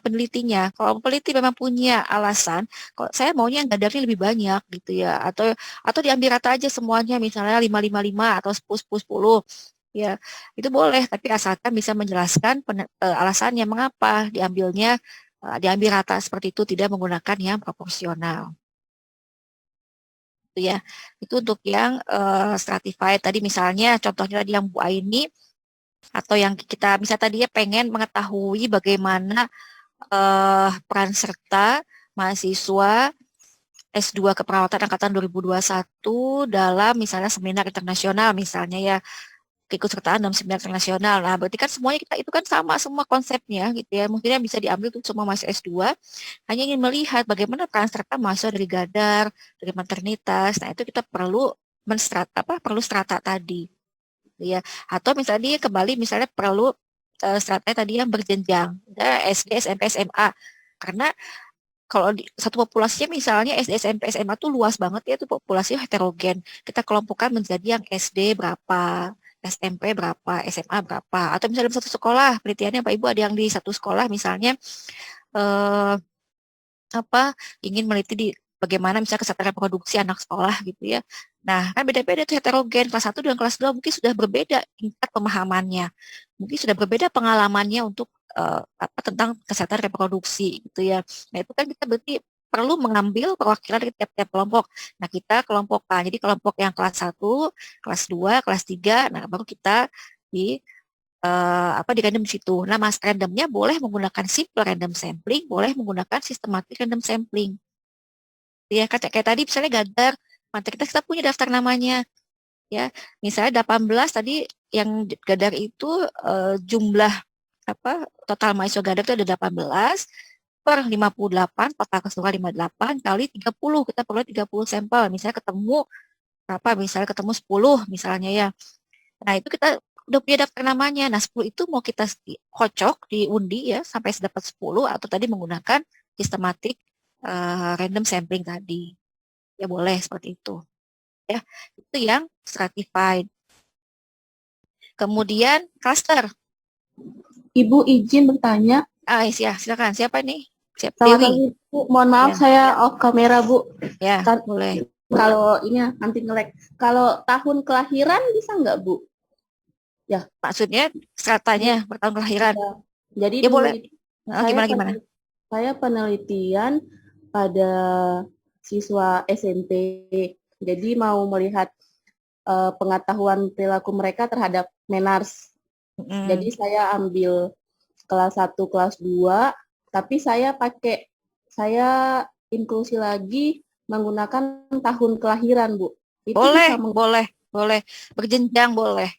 penelitinya. Kalau peneliti memang punya alasan, kalau saya maunya yang gadarnya lebih banyak gitu ya, atau diambil rata aja semuanya, misalnya 555 atau 10 ya, itu boleh, tapi asalkan bisa menjelaskan alasannya mengapa diambil rata seperti itu, tidak menggunakan yang proporsional. Itu ya. Itu untuk yang stratified tadi, misalnya contohnya tadi yang Bu Aini, atau yang kita bisa tadi ya pengen mengetahui bagaimana peran serta mahasiswa S2 keperawatan angkatan 2021 dalam misalnya seminar internasional misalnya ya. keikutsertaan dalam seminar internasional. Nah, berarti kan semuanya kita itu kan sama semua konsepnya gitu ya. Mungkin bisa diambil untuk semua mahasiswa S2, hanya ingin melihat bagaimana peran serta mahasiswa dari Gadar, dari maternitas. Nah, itu kita perlu perlu strata tadi. Gitu ya. Atau misalnya dia kembali misalnya perlu strata tadi yang berjenjang, ya, SD, SMP, SMA. Karena kalau di satu populasinya misalnya SD, SMP, SMA tuh luas banget ya, itu populasinya heterogen. Kita kelompokkan menjadi yang SD berapa, SMP berapa, SMA berapa. Atau misalnya dalam satu sekolah, penelitiannya Pak Ibu ada yang di satu sekolah misalnya eh, ingin meneliti di bagaimana misalnya kesehatan reproduksi anak sekolah gitu ya. Nah, kan beda-beda tuh heterogen. Kelas 1 dan kelas 2 mungkin sudah berbeda tingkat pemahamannya. Mungkin sudah berbeda pengalamannya untuk tentang kesehatan reproduksi gitu ya. Nah, itu kan kita berarti perlu mengambil perwakilan dari tiap-tiap kelompok. Nah, kita kelompokkan. Jadi kelompok yang kelas 1, kelas 2, kelas 3, nah baru kita di di random situ. Nah, mas randomnya boleh menggunakan simple random sampling, boleh menggunakan systematic random sampling. Ya, kayak tadi misalnya Gadar, materi kita punya daftar namanya. Ya, misalnya 18 tadi yang Gadar itu jumlah total mahasiswa Gadar itu ada 18 per 58, total keseluruhan 58 kali 30, kita perlu 30 sampel. Misalnya ketemu berapa? Misalnya ketemu 10 misalnya ya. Nah, itu kita udah punya daftar namanya. Nah, 10 itu mau kita kocok, diundi ya, sampai dapat 10, atau tadi menggunakan sistematik random sampling tadi. Ya, boleh seperti itu. Ya, itu yang stratified. Kemudian cluster. Ibu izin bertanya. Ya, silakan. Siapa nih? Selamat Dewi. pagi, Bu. Mohon maaf Ya. saya off kamera, Bu. Ya, boleh. Kalau ini nanti nge-lag. Kalau tahun kelahiran bisa nggak, Bu? Ya. Maksudnya stratanya bertahun kelahiran. Ya. Jadi ya, dulu boleh. Gimana? Saya penelitian pada siswa SMP. Jadi mau melihat pengetahuan perilaku mereka terhadap menars. Jadi saya ambil kelas 1, kelas 2, tapi saya inklusi lagi menggunakan tahun kelahiran, Bu. Itu boleh, bisa boleh. Berjenjang boleh.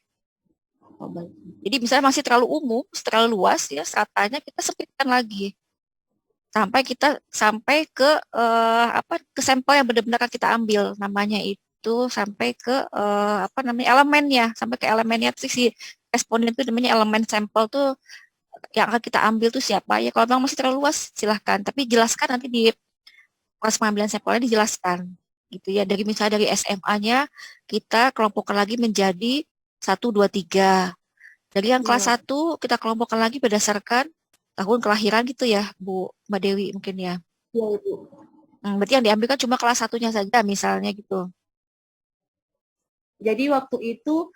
Oh, baik. Jadi misalnya masih terlalu umum, terlalu luas ya, stratanya kita sempitkan lagi. Sampai ke ke sampel yang benar-benar kita ambil, namanya itu sampai ke elemennya, sampai ke elemennya tuh si responden itu namanya elemen sampel tuh yang akan kita ambil tuh siapa ya. Kalau memang masih terlalu luas silahkan, tapi jelaskan nanti di proses pengambilan sampelnya, dijelaskan gitu ya. Dari misalnya dari SMA-nya kita kelompokkan lagi menjadi 1, 2, 3. Dari yang kelas 1 kita kelompokkan lagi berdasarkan tahun kelahiran gitu ya, Mbak Dewi mungkin ya. Iya, Ibu. Berarti yang diambil kan cuma kelas 1-nya saja misalnya gitu. Jadi waktu itu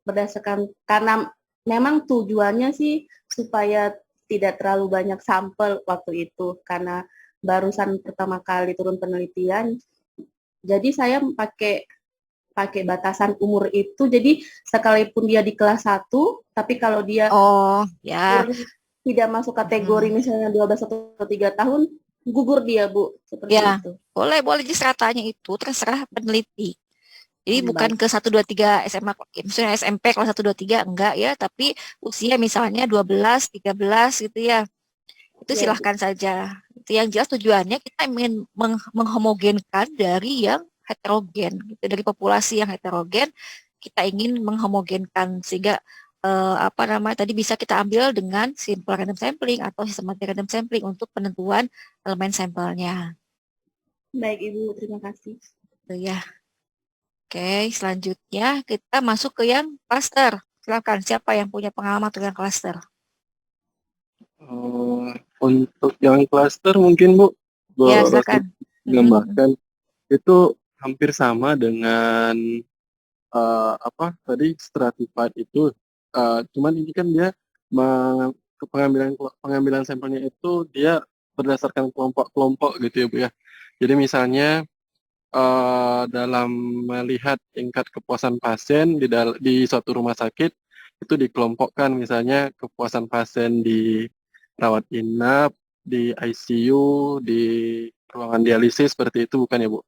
berdasarkan karena memang tujuannya sih supaya tidak terlalu banyak sampel waktu itu karena barusan pertama kali turun penelitian. Jadi saya pakai batasan umur itu. Jadi sekalipun dia di kelas 1, tapi kalau dia tidak masuk kategori misalnya 12 atau 3 tahun, gugur dia, Bu. Seperti itu. Boleh jadi stratanya itu terserah peneliti. Jadi bukan ke 1, 2, 3 SMA, misalnya SMP kelas 1, 2, 3 enggak ya, tapi usia misalnya 12, 13 gitu ya. Itu silahkan saja. Itu yang jelas tujuannya kita ingin menghomogenkan dari yang heterogen, gitu. Dari populasi yang heterogen kita ingin menghomogenkan sehingga tadi bisa kita ambil dengan simple random sampling atau systematic random sampling untuk penentuan elemen sampelnya. Baik Ibu, terima kasih. Ya. Oke, selanjutnya kita masuk ke yang cluster. Silakan, siapa yang punya pengalaman dengan cluster? Untuk yang cluster mungkin Bu, ya, silakan. Menambahkan itu hampir sama dengan tadi stratified itu, cuman ini kan dia pengambilan sampelnya itu dia berdasarkan kelompok-kelompok gitu ya Bu ya. Jadi misalnya dalam melihat tingkat kepuasan pasien di suatu rumah sakit itu dikelompokkan, misalnya kepuasan pasien di rawat inap, di ICU, di ruangan dialisis, seperti itu bukan ya Bu?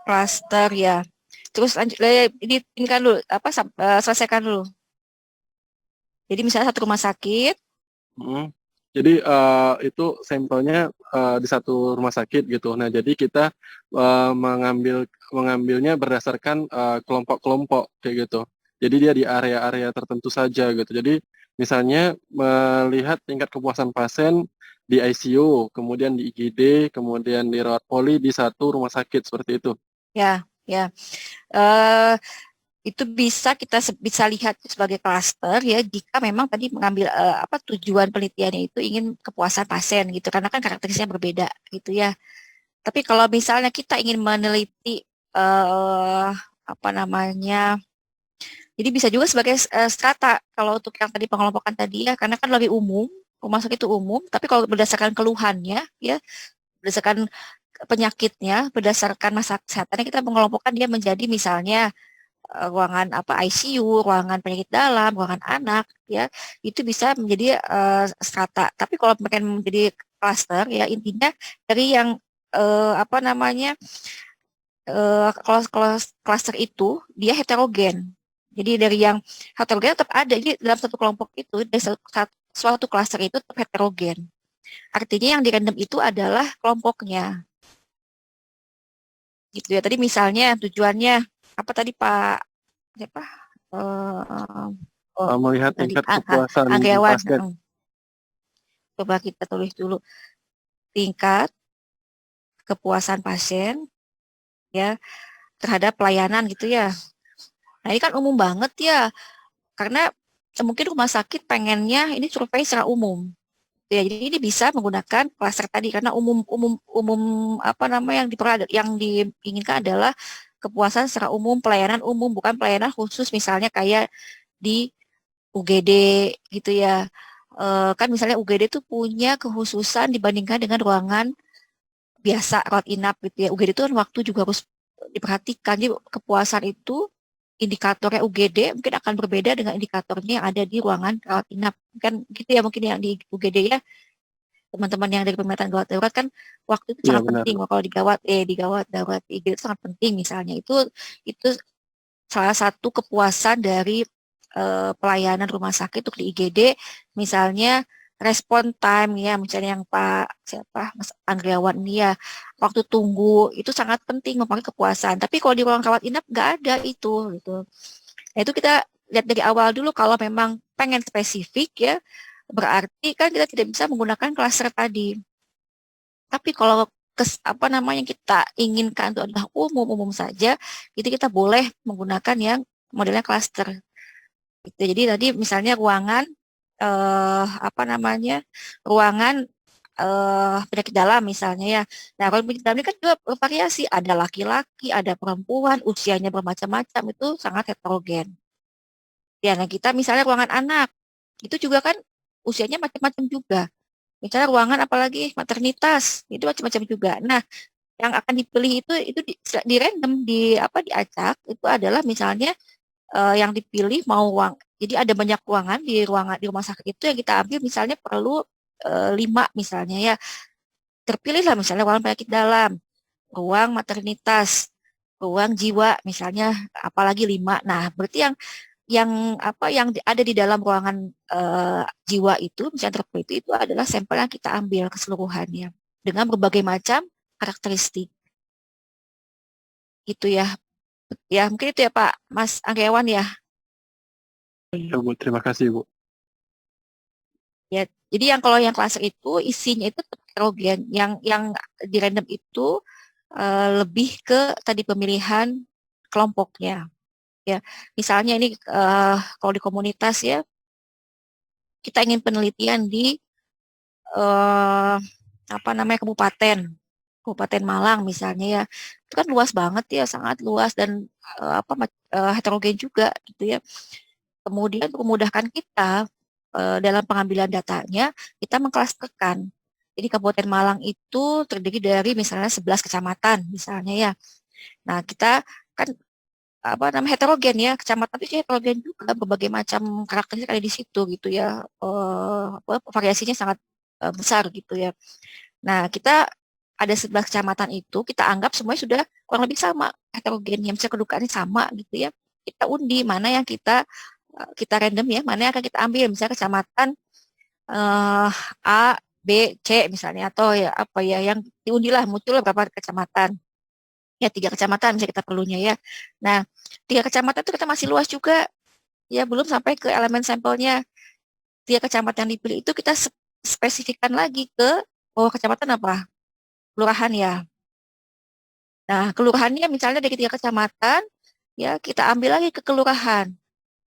Cluster ya. terus lanjut, ini kan dulu, selesaikan dulu. Jadi misalnya satu rumah sakit, Mm. Jadi itu sampelnya di satu rumah sakit gitu. Nah, jadi kita mengambilnya berdasarkan kelompok-kelompok kayak gitu. Jadi dia di area-area tertentu saja gitu. Jadi misalnya melihat tingkat kepuasan pasien di ICU, kemudian di IGD, kemudian di rawat poli di satu rumah sakit seperti itu. ya, eh itu bisa lihat sebagai klaster ya jika memang tadi mengambil tujuan penelitiannya itu ingin kepuasan pasien gitu karena kan karakteristiknya berbeda gitu ya. Tapi kalau misalnya kita ingin meneliti apa namanya, jadi bisa juga sebagai strata kalau untuk yang tadi pengelompokan tadi ya karena kan lebih umum, rumah sakit itu umum. Tapi kalau berdasarkan keluhannya ya, berdasarkan penyakitnya, berdasarkan masa kesehatannya kita mengelompokkan dia menjadi misalnya ruangan ICU, ruangan penyakit dalam, ruangan anak, ya itu bisa menjadi strata. Tapi kalau pengen menjadi klaster, ya intinya dari yang apa namanya klaster itu dia heterogen. Jadi dari yang heterogen tetap ada, jadi dalam satu kelompok itu dari suatu klaster itu tetap heterogen. Artinya yang di random itu adalah kelompoknya. Gitu ya. Tadi misalnya tujuannya apa tadi Pak siapa? Melihat Tadi tingkat kepuasan Anggawan. pasien. Coba kita tulis dulu tingkat kepuasan pasien ya terhadap pelayanan gitu ya. Nah ini kan umum banget ya karena mungkin rumah sakit pengennya ini survei secara umum. Ya, jadi ini bisa menggunakan klaster tadi karena umum apa namanya yang diinginkan adalah kepuasan secara umum, pelayanan umum bukan pelayanan khusus misalnya kayak di UGD gitu ya. Kan misalnya UGD itu punya kekhususan dibandingkan dengan ruangan biasa rawat inap gitu ya. UGD itu kan waktu juga harus diperhatikan. Jadi kepuasan itu indikatornya UGD mungkin akan berbeda dengan indikatornya yang ada di ruangan rawat inap. Kan gitu ya mungkin yang di UGD ya. Teman-teman yang dari pemetaan gawat darurat kan waktu itu Iya sangat benar. penting. Kalau di gawat darurat IGD itu sangat penting misalnya. Itu salah satu kepuasan dari pelayanan rumah sakit untuk di IGD misalnya respon time ya misalnya yang Mas Andriawan ini ya waktu tunggu itu sangat penting mempengaruhi kepuasan tapi kalau di ruang rawat inap nggak ada itu gitu. Nah itu kita lihat dari awal dulu kalau memang pengen spesifik ya berarti kan kita tidak bisa menggunakan klaster tadi tapi kalau apa namanya kita inginkan itu adalah umum saja itu kita boleh menggunakan yang modelnya klaster. Gitu. Jadi tadi misalnya ruangan apa namanya ruangan penyakit dalam misalnya ya. Nah kalau penyakit dalam ini kan juga bervariasi, ada laki-laki, ada perempuan, usianya bermacam-macam itu sangat heterogen. Ya, nah kita misalnya ruangan anak itu juga kan usianya macam-macam juga. Misalnya ruangan apalagi maternitas itu macam-macam juga. Nah yang akan dipilih itu di random diacak itu adalah misalnya yang dipilih mau ruang. Jadi ada banyak ruangan di rumah sakit itu yang kita ambil misalnya perlu 5 misalnya ya. Terpilihlah misalnya ruang penyakit dalam, ruang maternitas, ruang jiwa misalnya apalagi 5. Nah, berarti yang ada di dalam ruangan jiwa itu misalnya terpilih itu adalah sampel yang kita ambil keseluruhannya dengan berbagai macam karakteristik. Gitu ya. Ya, mungkin itu ya Pak Mas Anggawan ya. Ya Bu, terima kasih Bu. Ya, jadi kalau yang klaster itu isinya itu heterogen. Yang di random itu lebih ke tadi pemilihan kelompoknya. Ya, misalnya ini kalau di komunitas ya, kita ingin penelitian di apa namanya Kabupaten Malang misalnya ya, itu kan luas banget ya, sangat luas dan heterogen juga gitu ya. Kemudian untuk memudahkan kita dalam pengambilan datanya, kita mengklasterkan. Jadi Kabupaten Malang itu terdiri dari misalnya 11 kecamatan misalnya ya. Nah, kita kan heterogen ya, kecamatan itu heterogen juga, berbagai macam karakteristik ada di situ gitu ya. Variasinya sangat besar gitu ya. Nah, kita ada 11 kecamatan itu kita anggap semuanya sudah kurang lebih sama heterogennya, misalnya kedudukannya sama gitu ya. Kita undi mana yang kita random ya, mana yang akan kita ambil, misalnya kecamatan A, B, C misalnya, atau ya apa ya yang diundilah muncul berapa kecamatan. Ya 3 kecamatan misalnya kita perlunya ya. Nah 3 kecamatan itu kita masih luas juga ya, belum sampai ke elemen sampelnya. 3 kecamatan yang dipilih itu kita spesifikkan lagi ke kecamatan apa? Kelurahan ya. Nah, kelurahannya misalnya dari 3 kecamatan, ya kita ambil lagi ke kelurahan.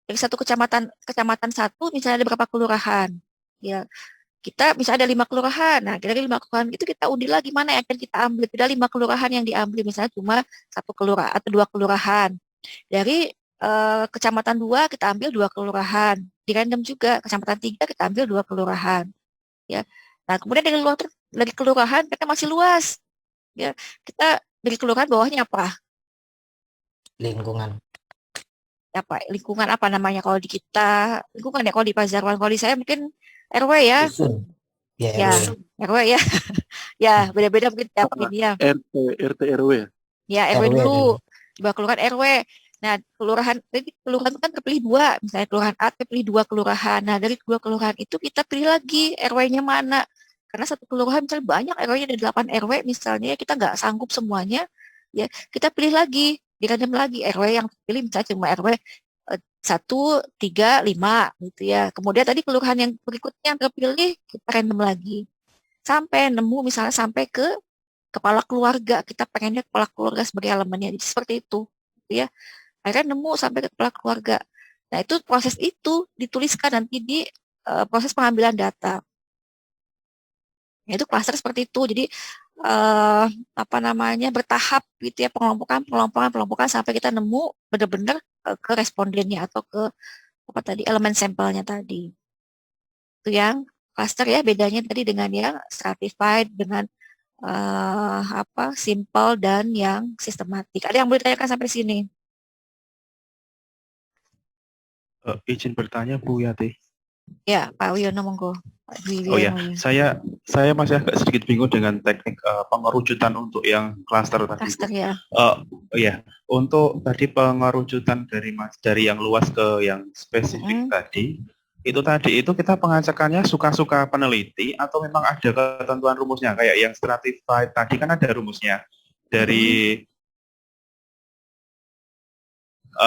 Dari satu kecamatan satu misalnya ada berapa kelurahan. Ya, kita misalnya ada 5 kelurahan. Nah, dari 5 kelurahan itu kita undi lagi mana yang akan kita ambil. Tidak 5 kelurahan yang diambil, misalnya cuma 1 kelurahan atau 2 kelurahan. Dari kecamatan 2 kita ambil 2 kelurahan. Di random juga, kecamatan 3 kita ambil 2 kelurahan. Ya. Nah, kemudian dari kelurahan kita masih luas. Ya, kita dari kelurahan bawahnya apa? Lingkungan. Apa? Lingkungan apa namanya kalau di kita? Lingkungan ya kalau di Pazarwan. Kalau di saya mungkin RW ya. Dusun. Ya, Ya, RW. RW ya. Ya, beda-beda mungkin tiap Apa? ini ya. RT RW ya. Ya, RW RW dulu. dulu. Di bawah kelurahan RW. Nah, kelurahan itu kan terpilih 2. Misalnya kelurahan A terpilih 2 kelurahan. Nah, dari 2 kelurahan itu kita pilih lagi RW-nya mana. Karena satu kelurahan misalnya banyak RW-nya ada 8 RW misalnya, kita nggak sanggup semuanya. Ya, kita pilih lagi, dirandom lagi RW yang terpilih misalnya cuma RW 1, 3, 5 gitu ya. Kemudian tadi kelurahan yang berikutnya yang terpilih kita random lagi. Sampai nemu misalnya sampai ke kepala keluarga. Kita pengennya kepala keluarga sebagai elemennya. Jadi seperti itu. Gitu ya. Akhirnya nemu sampai ke kepala keluarga. Nah, itu proses itu dituliskan nanti di proses pengambilan data. Ya, itu klaster seperti itu. Jadi apa namanya bertahap gitu ya, pengelompokan sampai kita nemu benar-benar ke respondennya atau ke apa tadi elemen sampelnya tadi. Itu yang cluster ya, bedanya tadi dengan yang stratified dengan apa simple dan yang sistematik. Ada yang boleh ditanyakan sampai sini? Izin bertanya Bu Yati. Ya, Pak Wiono monggo. Pak Dwi Oh ya, Wiono, ya. saya masih agak sedikit bingung dengan teknik pengerucutan untuk yang klaster tadi Bu. Cluster ya. Iya, untuk tadi pengerucutan dari yang luas ke yang spesifik tadi, itu kita pengacakannya suka-suka peneliti atau memang ada ketentuan rumusnya kayak yang stratified tadi kan ada rumusnya dari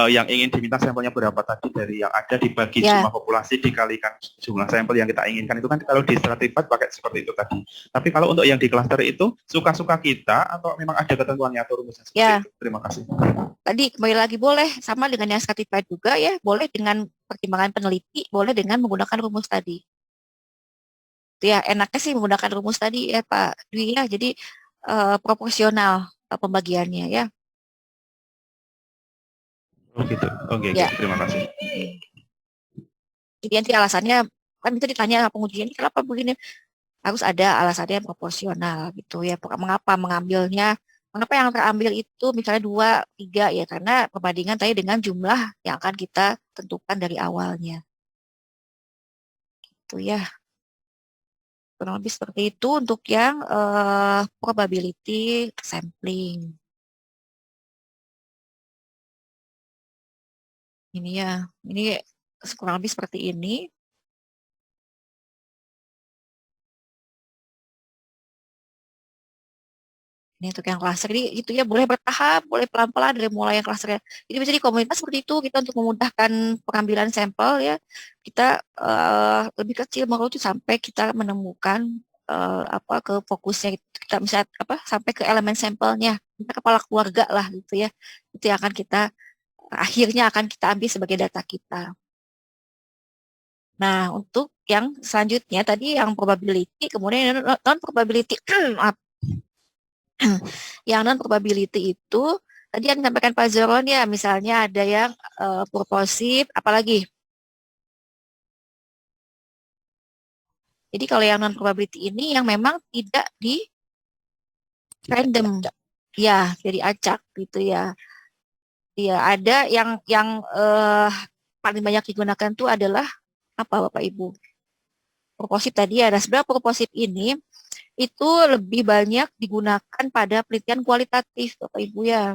yang ingin diminta sampelnya berapa tadi dari yang ada dibagi jumlah populasi dikalikan jumlah sampel yang kita inginkan itu kan kalau di stratified pakai seperti itu tadi. Tapi kalau untuk yang di cluster itu suka-suka kita atau memang ada ketentuannya atau rumusnya seperti itu? Terima kasih. Tadi kembali lagi boleh sama dengan yang stratified juga ya, boleh dengan pertimbangan peneliti, boleh dengan menggunakan rumus tadi. Itu ya enaknya sih menggunakan rumus tadi ya Pak Dwi ya, jadi proporsional pembagiannya ya. Oh gitu, oke, ya. Terima kasih. Jadi nanti alasannya kan bisa ditanya pengujian ini kenapa begini, harus ada alasannya yang proporsional gitu ya. Mengapa mengambilnya, mengapa yang terambil itu misalnya 2, 3 ya karena perbandingan tadi dengan jumlah yang akan kita tentukan dari awalnya. Gitu ya. Kurang lebih seperti itu untuk yang probability sampling. Ini ya, ini kurang lebih seperti ini. Ini untuk yang klaster, jadi itu ya boleh bertahap, boleh pelan-pelan dari mulai yang klasternya. Jadi bisa di komunitas seperti itu, kita untuk memudahkan pengambilan sampel ya, kita lebih kecil mengerucut sampai kita menemukan apa ke fokusnya, kita bisa apa sampai ke elemen sampelnya, kita kepala keluarga lah gitu ya, itu yang akan kita akhirnya akan kita ambil sebagai data kita. Nah, untuk yang selanjutnya tadi yang probability, kemudian non-probability. Yang non-probability itu, tadi yang disampaikan Pak Zoron ya, misalnya ada yang purposif, apalagi? Jadi kalau yang non-probability ini yang memang tidak di random, ya, jadi acak gitu ya. Ya, ada yang paling banyak digunakan itu adalah apa Bapak Ibu? Purposif tadi ya, nah sebenarnya purposif ini itu lebih banyak digunakan pada penelitian kualitatif, Bapak Ibu ya.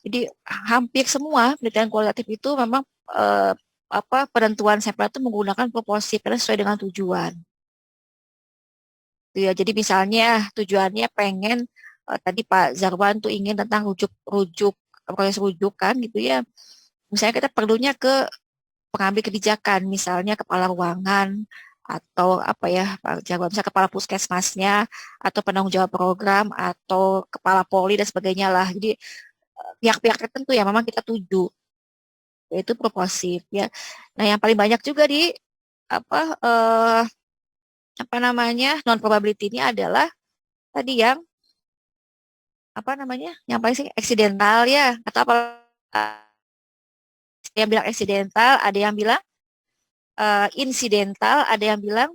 Jadi hampir semua penelitian kualitatif itu memang penentuan sampel itu menggunakan proporsi karena sesuai dengan tujuan. Ya, jadi misalnya tujuannya pengen tadi Pak Zarwan tuh ingin tentang proses rujukan gitu ya. Misalnya kita perlunya ke pengambil kebijakan, misalnya kepala ruangan atau apa ya Pak Jarwan, misalnya kepala puskesmasnya atau penanggung jawab program atau kepala poli dan sebagainya lah. Jadi pihak-pihak tertentu ya memang kita tuju, yaitu proportif ya. Nah yang paling banyak juga di apa eh, apa namanya non probability ini adalah tadi yang apa namanya yang paling sih eksidental ya atau apa yang bilang eksidental, ada yang bilang insidental, ada yang bilang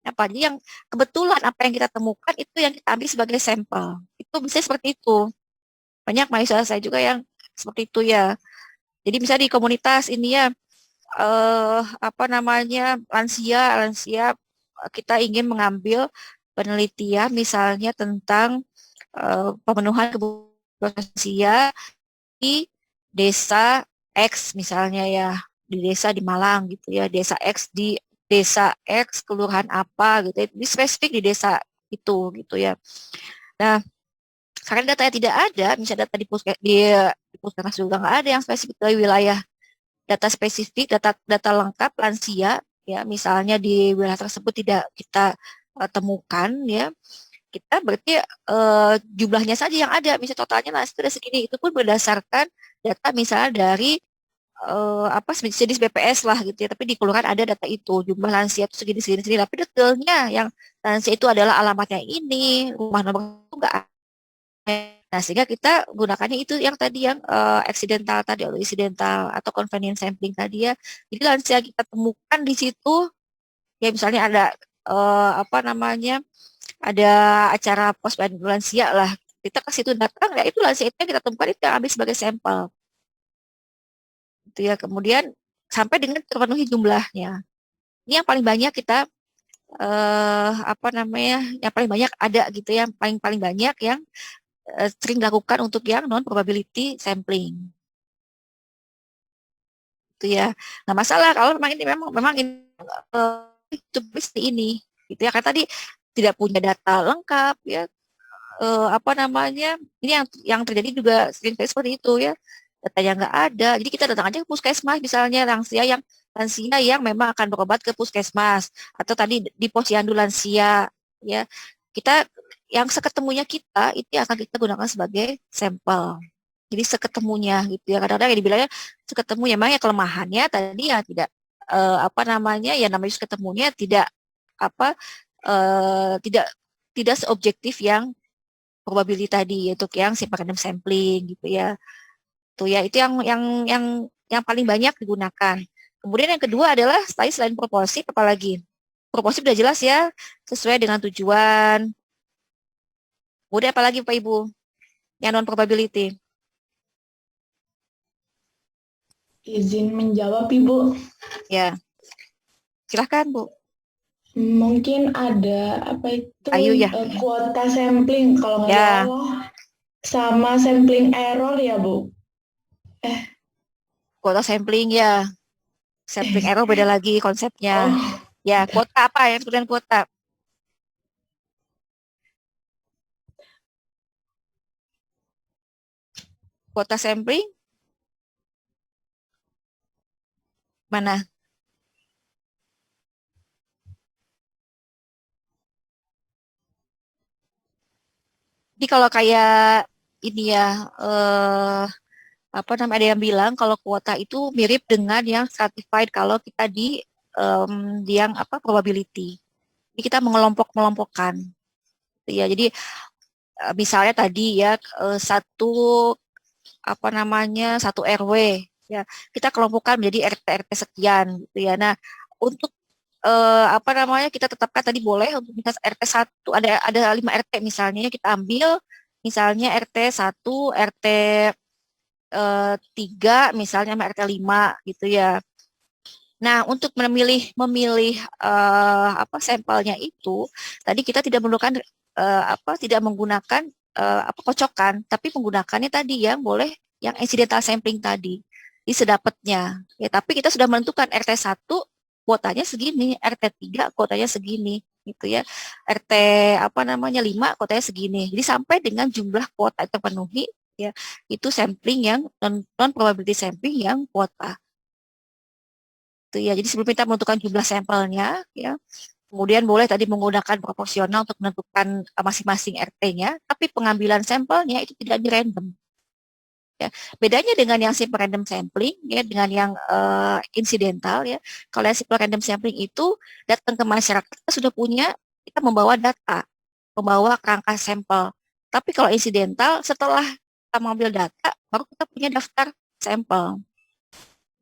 apa jadi yang kebetulan apa yang kita temukan itu yang kita ambil sebagai sampel. Itu bisa seperti itu. Banyak mahasiswa saya juga yang seperti itu ya. Jadi bisa di komunitas ini ya apa namanya lansia kita ingin mengambil penelitian misalnya tentang pemenuhan kebutuhan lansia di desa X misalnya ya, di desa di Malang gitu ya, desa X di desa X kelurahan apa gitu, di spesifik di desa itu gitu ya. Nah, karena datanya tidak ada, misalnya data di puskesmas juga nggak ada yang spesifik dari wilayah, data spesifik, data lengkap lansia ya, misalnya di wilayah tersebut tidak kita temukan ya, kita berarti jumlahnya saja yang ada, misalnya totalnya lansia ada segini, itu pun berdasarkan data misalnya dari jenis BPS lah gitu ya, tapi di kelurahan ada data itu, jumlah lansia itu segini segini segini, tapi detailnya yang lansia itu adalah alamatnya ini, rumah nomor itu enggak ada. Nah, sehingga kita gunakannya itu yang tadi yang accidental tadi atau incidental atau convenience sampling tadi ya. Jadi lansia kita temukan di situ ya, misalnya ada apa namanya ada acara posyandu lansia lah, kita ke situ datang ya, itu lansia itu yang kita temukan itu yang ambil sebagai sampel itu ya, kemudian sampai dengan terpenuhi jumlahnya. Ini yang paling banyak kita apa namanya yang paling banyak ada gitu ya, yang paling paling banyak yang sering dilakukan untuk yang non probability sampling itu ya. Nah masalah kalau memang ini memang ini itu pasti ini gitu ya, karena tadi tidak punya data lengkap ya, apa namanya ini yang terjadi juga sering kali seperti itu ya, datanya nggak ada, jadi kita datang aja ke puskesmas misalnya lansia yang memang akan berobat ke puskesmas atau tadi di posyandu lansia ya, kita yang seketemunya kita itu akan kita gunakan sebagai sampel. Jadi seketemunya gitu ya, kadang-kadang yang dibilangnya seketemunya memang ya kelemahannya tadi ya tidak apa namanya ya namanya seketemunya tidak apa tidak tidak seobjektif yang probability tadi, yaitu yang simple random sampling gitu ya. Tuh ya, itu yang paling banyak digunakan. Kemudian yang kedua adalah tadi selain proporsi apa lagi? Proporsi sudah jelas ya, sesuai dengan tujuan. Kemudian apa lagi Pak Ibu? Yang non probability. Izin menjawab Ibu. Ya. Silahkan Bu. Mungkin ada apa itu Ayu ya. kuota sampling kalau nggak Ya. salah sama sampling error ya Bu. Kuota sampling ya. Sampling error beda lagi konsepnya. Oh, Ya, kuota apa ya? Kemudian kuota. Kuota sampling mana? Jadi kalau kayak ini ya, apa namanya ada yang bilang kalau kuota itu mirip dengan yang stratified kalau kita di yang apa probability. Jadi kita mengelompok-melompokkan. Ya, jadi misalnya tadi ya satu apa namanya satu RW ya, kita kelompokkan menjadi RT sekian gitu ya. Nah, untuk apa namanya kita tetapkan tadi boleh untuk misal RT 1 ada 5 RT misalnya, kita ambil misalnya RT 1, RT 3 misalnya sama RT 5 gitu ya. Nah, untuk memilih sampelnya itu, tadi kita tidak memerlukan tidak menggunakan kocokan, tapi menggunakannya tadi yang boleh yang incidental sampling tadi di sedapatnya. Ya, tapi kita sudah menentukan RT1 kuotanya segini, RT3 kuotanya segini, gitu ya. RT 5 kuotanya segini. Jadi sampai dengan jumlah kuota terpenuhi, ya, itu sampling yang non probability sampling yang kuota. Itu ya. Jadi sebelum kita menentukan jumlah sampelnya, ya, kemudian boleh tadi menggunakan proporsional untuk menentukan masing-masing RT-nya, tapi pengambilan sampelnya itu tidak di random. Ya. Bedanya dengan yang simple random sampling, ya, dengan yang insidental, ya. Kalau yang simple random sampling itu datang ke masyarakat, kita sudah punya, kita membawa data, membawa kerangka sampel. Tapi kalau insidental, setelah kita mengambil data, baru kita punya daftar sampel.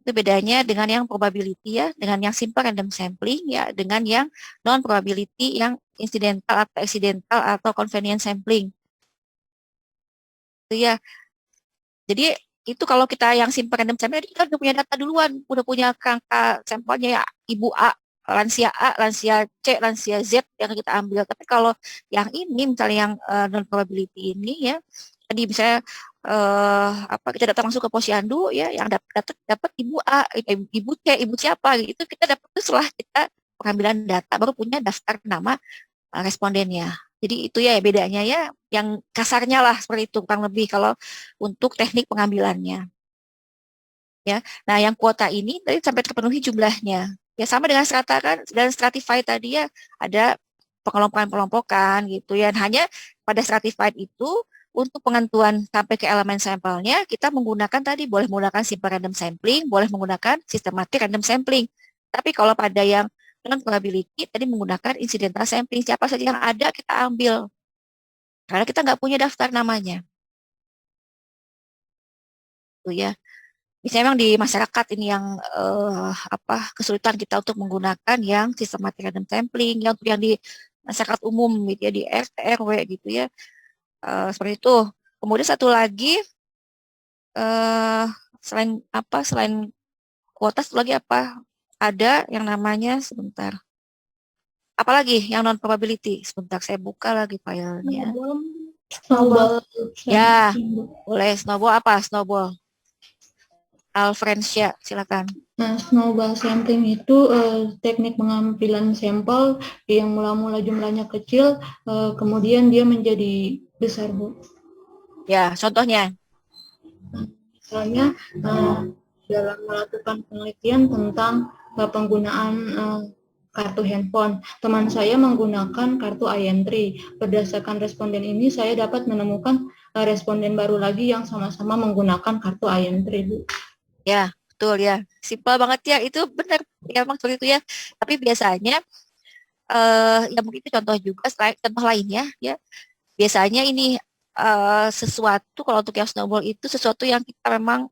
Itu bedanya dengan yang probability, ya, dengan yang simple random sampling, ya, dengan yang non probability yang incidental atau accidental atau convenience sampling. Itu ya. Jadi itu kalau kita yang simple random sampling, kita udah punya data duluan, udah punya kerangka sampelnya, ya, ibu A, lansia C, lansia Z yang kita ambil. Tapi kalau yang ini misalnya yang non probability ini, ya, tadi misalnya kita datang masuk ke posyandu, ya, yang dapat ibu A, ibu C, ibu siapa gitu, kita dapat setelah kita pengambilan data baru punya daftar nama respondennya. Jadi itu ya bedanya, ya, yang kasarnya lah seperti itu kurang lebih kalau untuk teknik pengambilannya. Ya. Nah, yang kuota ini tadi sampai terpenuhi jumlahnya. Ya sama dengan strata kan, dan stratified tadi, ya, ada pengelompokan-pengelompokan gitu ya. Hanya pada stratified itu untuk penentuan sampai ke elemen sampelnya kita menggunakan tadi boleh menggunakan simple random sampling, boleh menggunakan systematic random sampling. Tapi kalau pada yang non probability tadi menggunakan incidental sampling, siapa saja yang ada kita ambil. Karena kita nggak punya daftar namanya. Tuh ya. Misalnya memang di masyarakat ini yang kesulitan kita untuk menggunakan yang systematic random sampling, yang untuk yang di masyarakat umum gitu ya, di RT RW gitu ya. Seperti itu. Kemudian satu lagi selain kuota, satu lagi apa? Ada yang namanya sebentar. Apalagi yang non probability? Sebentar saya buka lagi filenya. Snowball. Ya, boleh. Snowball apa? Snowball. Alfrensya, silakan. Nah, snowball sampling itu teknik pengambilan sampel yang mula-mula jumlahnya kecil, kemudian dia menjadi besar, Bu. Ya, contohnya. Misalnya dalam melakukan penelitian tentang penggunaan kartu handphone, teman saya menggunakan kartu iEntry. Berdasarkan responden ini, saya dapat menemukan responden baru lagi yang sama-sama menggunakan kartu iEntry, Bu. Ya, betul ya. Simpel banget ya, itu benar. Ya, memang seperti itu ya. Tapi biasanya, ya mungkin itu contoh juga, contoh lainnya ya. Biasanya ini sesuatu, kalau untuk yang snowball itu sesuatu yang kita memang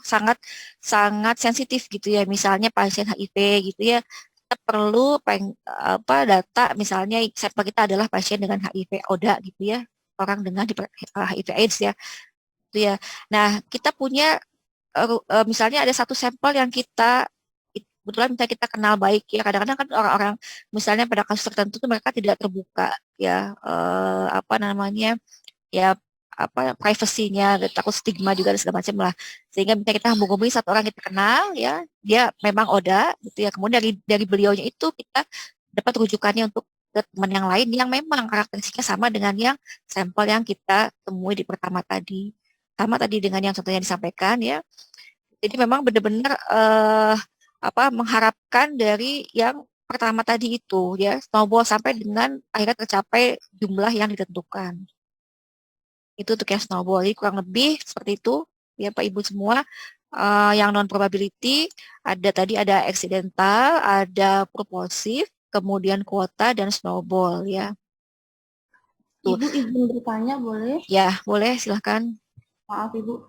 sangat sangat sensitif gitu ya. Misalnya pasien HIV gitu ya, kita perlu data, misalnya sampel kita adalah pasien dengan HIV ODA gitu ya, orang dengan HIV AIDS ya. Gitu ya. Nah, kita punya misalnya ada satu sampel yang kita kebetulan kita kenal baik ya. Kadang-kadang kan orang-orang misalnya pada kasus tertentu tuh mereka tidak terbuka ya privasinya, takut stigma juga dan segala macam lah. Sehingga misalnya kita hubungi satu orang kita kenal ya, dia memang ODA gitu ya. Kemudian dari beliaunya itu kita dapat rujukannya untuk ke teman yang lain yang memang karakteristiknya sama dengan yang sampel yang kita temui di pertama tadi. Sama tadi dengan yang contohnya disampaikan ya. Jadi memang benar-benar mengharapkan dari yang pertama tadi itu ya, snowball sampai dengan akhirnya tercapai jumlah yang ditentukan. Itu untuk yang snowball. Jadi kurang lebih seperti itu ya Pak Ibu semua. Yang non probability ada accidental, ada propulsif, kemudian kuota dan snowball ya. Ibu izin bertanya boleh? Ya, boleh silahkan. Maaf Ibu.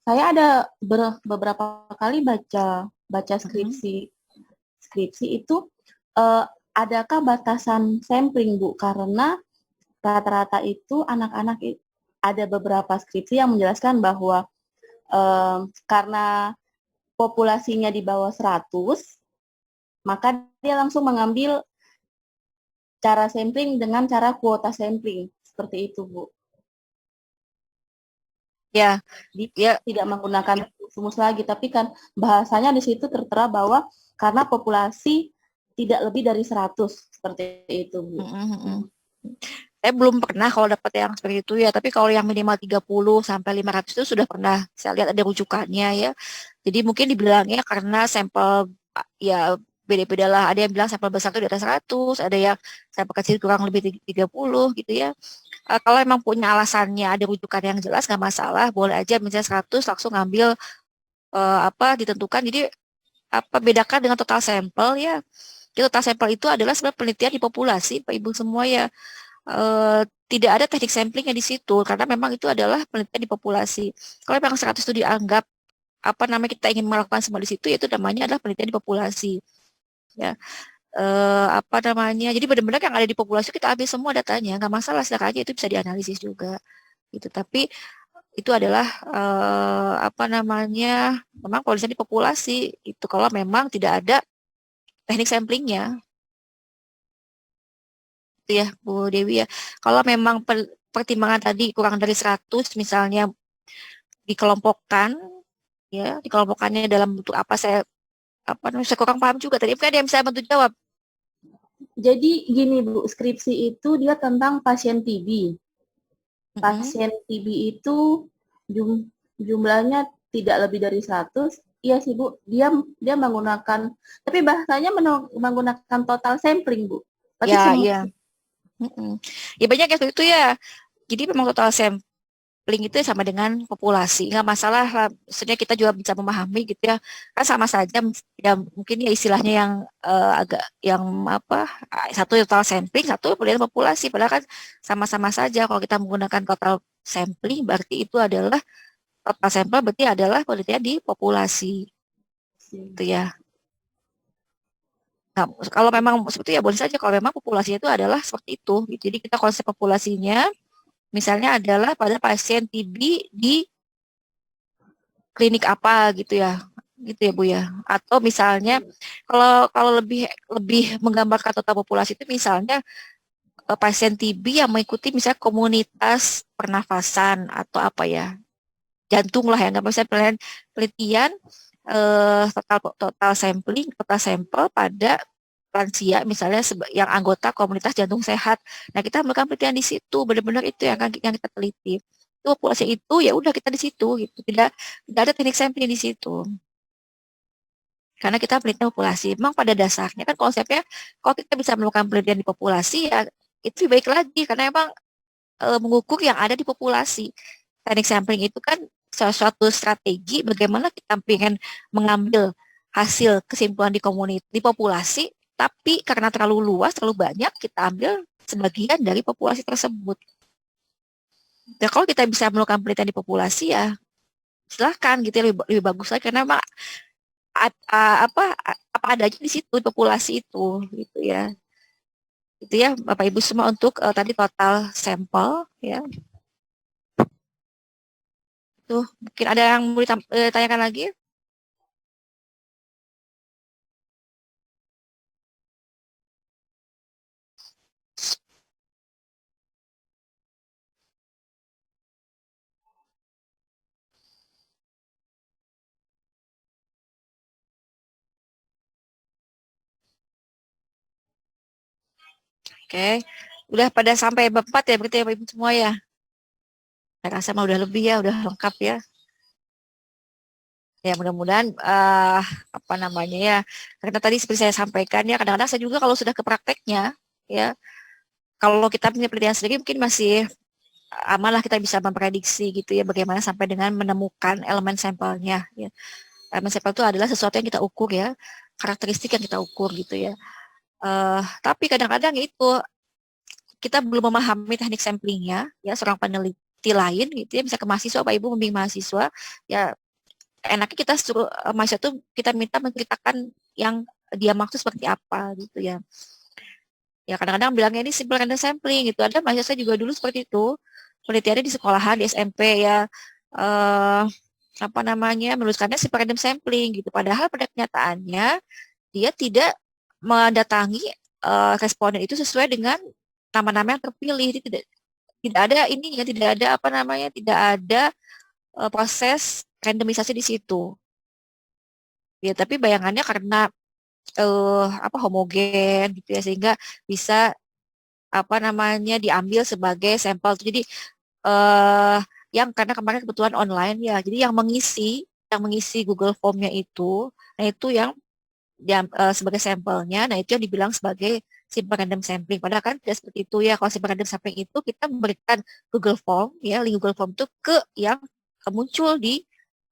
Saya ada beberapa kali baca skripsi itu adakah batasan sampling Bu? Karena rata-rata itu anak-anak, ada beberapa skripsi yang menjelaskan bahwa karena populasinya di bawah 100, maka dia langsung mengambil cara sampling dengan cara kuota sampling. Seperti itu, Bu. Ya, Dia tidak menggunakan rumus lagi, tapi kan bahasanya di situ tertera bahwa karena populasi tidak lebih dari 100, seperti itu, Bu. Saya belum pernah kalau dapat yang seperti itu ya, tapi kalau yang minimal 30 sampai 500 itu sudah pernah saya lihat ada rujukannya ya. Jadi mungkin dibilangnya karena sampel ya beda-beda lah. Ada yang bilang sampel besar itu di atas 100, ada yang sampel kecil kurang lebih 30 gitu ya. Kalau emang punya alasannya, ada rujukan yang jelas nggak masalah, boleh aja misalnya 100 langsung ngambil ditentukan. Jadi bedakan dengan total sampel ya. Jadi, total sampel itu adalah sebenarnya penelitian di populasi, Pak Ibu semua ya. Tidak ada teknik samplingnya di situ karena memang itu adalah penelitian di populasi. Kalau memang 100 itu dianggap kita ingin melakukan semua di situ, yaitu namanya adalah penelitian di populasi. Ya. Jadi benar-benar yang ada di populasi kita ambil semua datanya, nggak masalah, silakan aja, itu bisa dianalisis juga gitu. Tapi itu adalah memang kondisi di populasi itu kalau memang tidak ada teknik samplingnya itu ya Bu Dewi ya. Kalau memang pertimbangan tadi kurang dari 100 misalnya dikelompokkan ya, dikelompokkannya dalam bentuk apa, saya kurang paham juga tadi. Mungkin ada yang bisa bantu jawab. Jadi gini Bu, skripsi itu dia tentang pasien TB. Pasien TB itu jumlahnya tidak lebih dari 100. Iya sih Bu, dia menggunakan, tapi bahasanya menggunakan total sampling Bu. Berarti Ya, semua. iya. Ya banyak yang seperti itu ya. Jadi memang total sampling itu sama dengan populasi, nggak masalah lah. Maksudnya kita juga bisa memahami gitu ya, kan sama saja ya, mungkin ya istilahnya yang agak yang satu total sampling, satu penelitian populasi, padahal kan sama-sama saja. Kalau kita menggunakan total sampling berarti itu adalah total sampel, berarti adalah penelitian di populasi gitu ya. Nah, kalau memang seperti ya boleh saja kalau memang populasinya itu adalah seperti itu gitu. Jadi kita konsep populasinya misalnya adalah pada pasien TB di klinik apa gitu ya Bu ya. Atau misalnya kalau lebih menggambarkan total populasi itu misalnya pasien TB yang mengikuti misalnya komunitas pernafasan atau jantung lah ya, nggak bisa penelitian total sampel pada lansia misalnya yang anggota komunitas jantung sehat. Nah, kita melakukan penelitian di situ, benar-benar itu yang kita teliti. Itu populasi itu ya udah kita di situ gitu. Tidak ada teknik sampling di situ. Karena kita penelitian populasi. Memang pada dasarnya kan konsepnya kalau kita bisa melakukan penelitian di populasi ya itu baik lagi karena memang mengukur yang ada di populasi. Teknik sampling itu kan suatu strategi bagaimana kita ingin mengambil hasil kesimpulan di populasi, tapi karena terlalu luas, terlalu banyak, kita ambil sebagian dari populasi tersebut. Dan kalau kita bisa melakukan penelitian di populasi ya silahkan gitu ya, lebih bagus lagi karena memang apa adanya di situ di populasi itu gitu ya. Itu ya Bapak Ibu semua untuk tadi total sampel ya. Tuh, mungkin ada yang mau ditanyakan lagi? Oke, udah pada sampai bab 4 ya berarti ya Bapak Ibu semua ya. Saya rasa mah udah lebih ya, udah lengkap ya. Ya mudah-mudahan karena tadi seperti saya sampaikan ya, kadang-kadang saya juga kalau sudah ke prakteknya ya, kalau kita punya penelitian sendiri mungkin masih aman lah, kita bisa memprediksi gitu ya bagaimana sampai dengan menemukan elemen sampelnya ya. Elemen sampel itu adalah sesuatu yang kita ukur ya, karakteristik yang kita ukur gitu ya. Tapi kadang-kadang itu kita belum memahami teknik samplingnya ya, seorang peneliti lain gitu ya, bisa ke mahasiswa, Pak Ibu membimbing mahasiswa ya, enaknya kita suruh mahasiswa itu kita minta menceritakan yang dia maksud seperti apa gitu ya. Ya kadang-kadang bilangnya ini simple random sampling gitu. Ada mahasiswa juga dulu seperti itu, penelitiannya di sekolahan, di SMP ya. menuliskannya simple random sampling gitu. Padahal pada kenyataannya dia tidak mendatangi responden itu sesuai dengan nama-nama yang terpilih. Itu tidak ada ininya, tidak ada tidak ada proses randomisasi di situ. Ya, tapi bayangannya karena homogen gitu ya, sehingga bisa diambil sebagai sampel. Jadi yang karena kemarin kebetulan online ya, jadi yang mengisi Google Form-nya itu, nah itu yang sebagai sampelnya, nah itu yang dibilang sebagai simple random sampling. Padahal kan tidak seperti itu ya. Kalau simple random sampling itu kita memberikan Google Form ya, link Google Form itu ke yang muncul di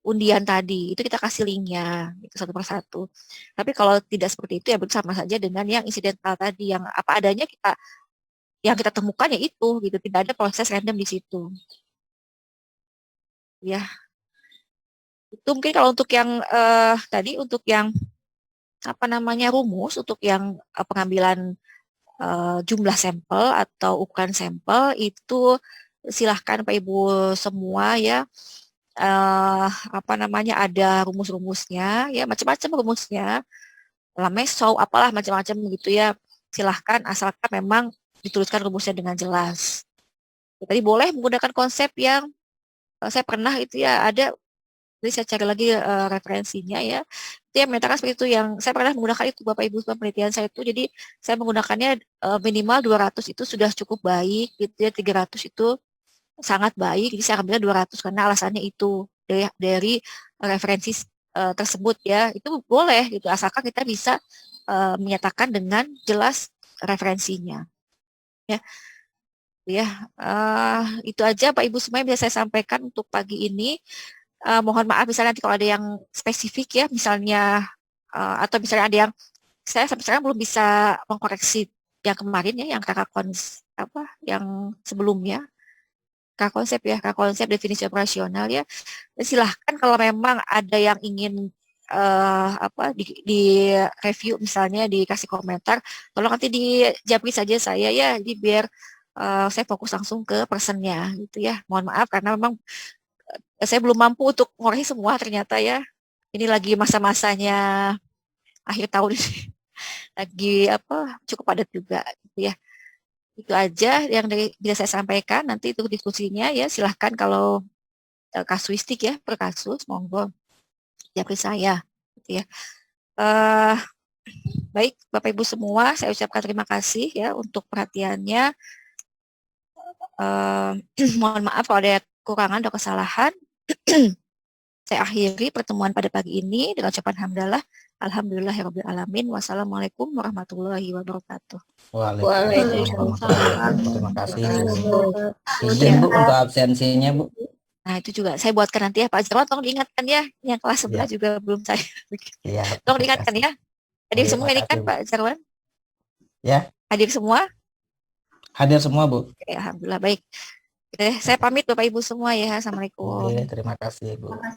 undian tadi. Itu kita kasih linknya itu satu persatu. Tapi kalau tidak seperti itu ya sama saja dengan yang insidental tadi, yang apa adanya kita temukan ya itu gitu, tidak ada proses random di situ. Ya. Itu mungkin kalau untuk yang tadi untuk yang rumus untuk yang pengambilan jumlah sampel atau ukuran sampel itu silahkan Pak Ibu semua ya ada rumus-rumusnya ya, macam-macam rumusnya, Lamesow apalah macam-macam gitu ya, silahkan asalkan memang dituliskan rumusnya dengan jelas. Tadi boleh menggunakan konsep yang saya pernah itu ya, ada, jadi saya cari lagi referensinya ya, itu yang menyatakan seperti itu, yang saya pernah menggunakan itu Bapak Ibu penelitian saya itu, jadi saya menggunakannya minimal 200 itu sudah cukup baik gitu ya, 300 itu sangat baik, jadi saya ambil 200 karena alasannya itu dari referensi tersebut ya, itu boleh gitu, asalkan kita bisa menyatakan dengan jelas referensinya ya. Ya, itu aja Pak Ibu semua yang bisa saya sampaikan untuk pagi ini. Mohon maaf misalnya nanti kalau ada yang spesifik ya, misalnya atau misalnya ada yang saya sampai sekarang belum bisa mengkoreksi yang kemarin ya, yang yang sebelumnya konsep definisi operasional ya. Silahkan kalau memang ada yang ingin di review misalnya, dikasih komentar, tolong nanti dijawab saja saya ya, jadi biar saya fokus langsung ke personnya gitu ya. Mohon maaf karena memang saya belum mampu untuk mengoreksi semua ternyata ya. Ini lagi masa-masanya akhir tahun ini. Lagi cukup padat juga gitu ya. Itu aja yang bisa saya sampaikan. Nanti itu diskusinya ya, silahkan kalau kasuistik ya, per kasus monggo japri saya gitu ya. Baik Bapak Ibu semua, saya ucapkan terima kasih ya untuk perhatiannya. Mohon maaf kalau ada kekurangan atau kesalahan. Saya akhiri pertemuan pada pagi ini dengan ucapan hamdalah. Alhamdulillahirabbil alamin. Wassalamualaikum warahmatullahi wabarakatuh. Waalaikumsalam. Terima kasih Bu. Izin Bu untuk absensinya Bu. Nah itu juga saya buatkan nanti ya Pak Jarwan, tolong diingatkan ya, yang kelas sebelah Ya. juga belum saya. Ya, tolong diingatkan ya. Hadir semua ini kan Pak Jarwan? Ya. Hadir semua? Hadir semua Bu. Oke, alhamdulillah baik. Saya pamit Bapak Ibu semua ya. Assalamualaikum. Terima kasih Bu.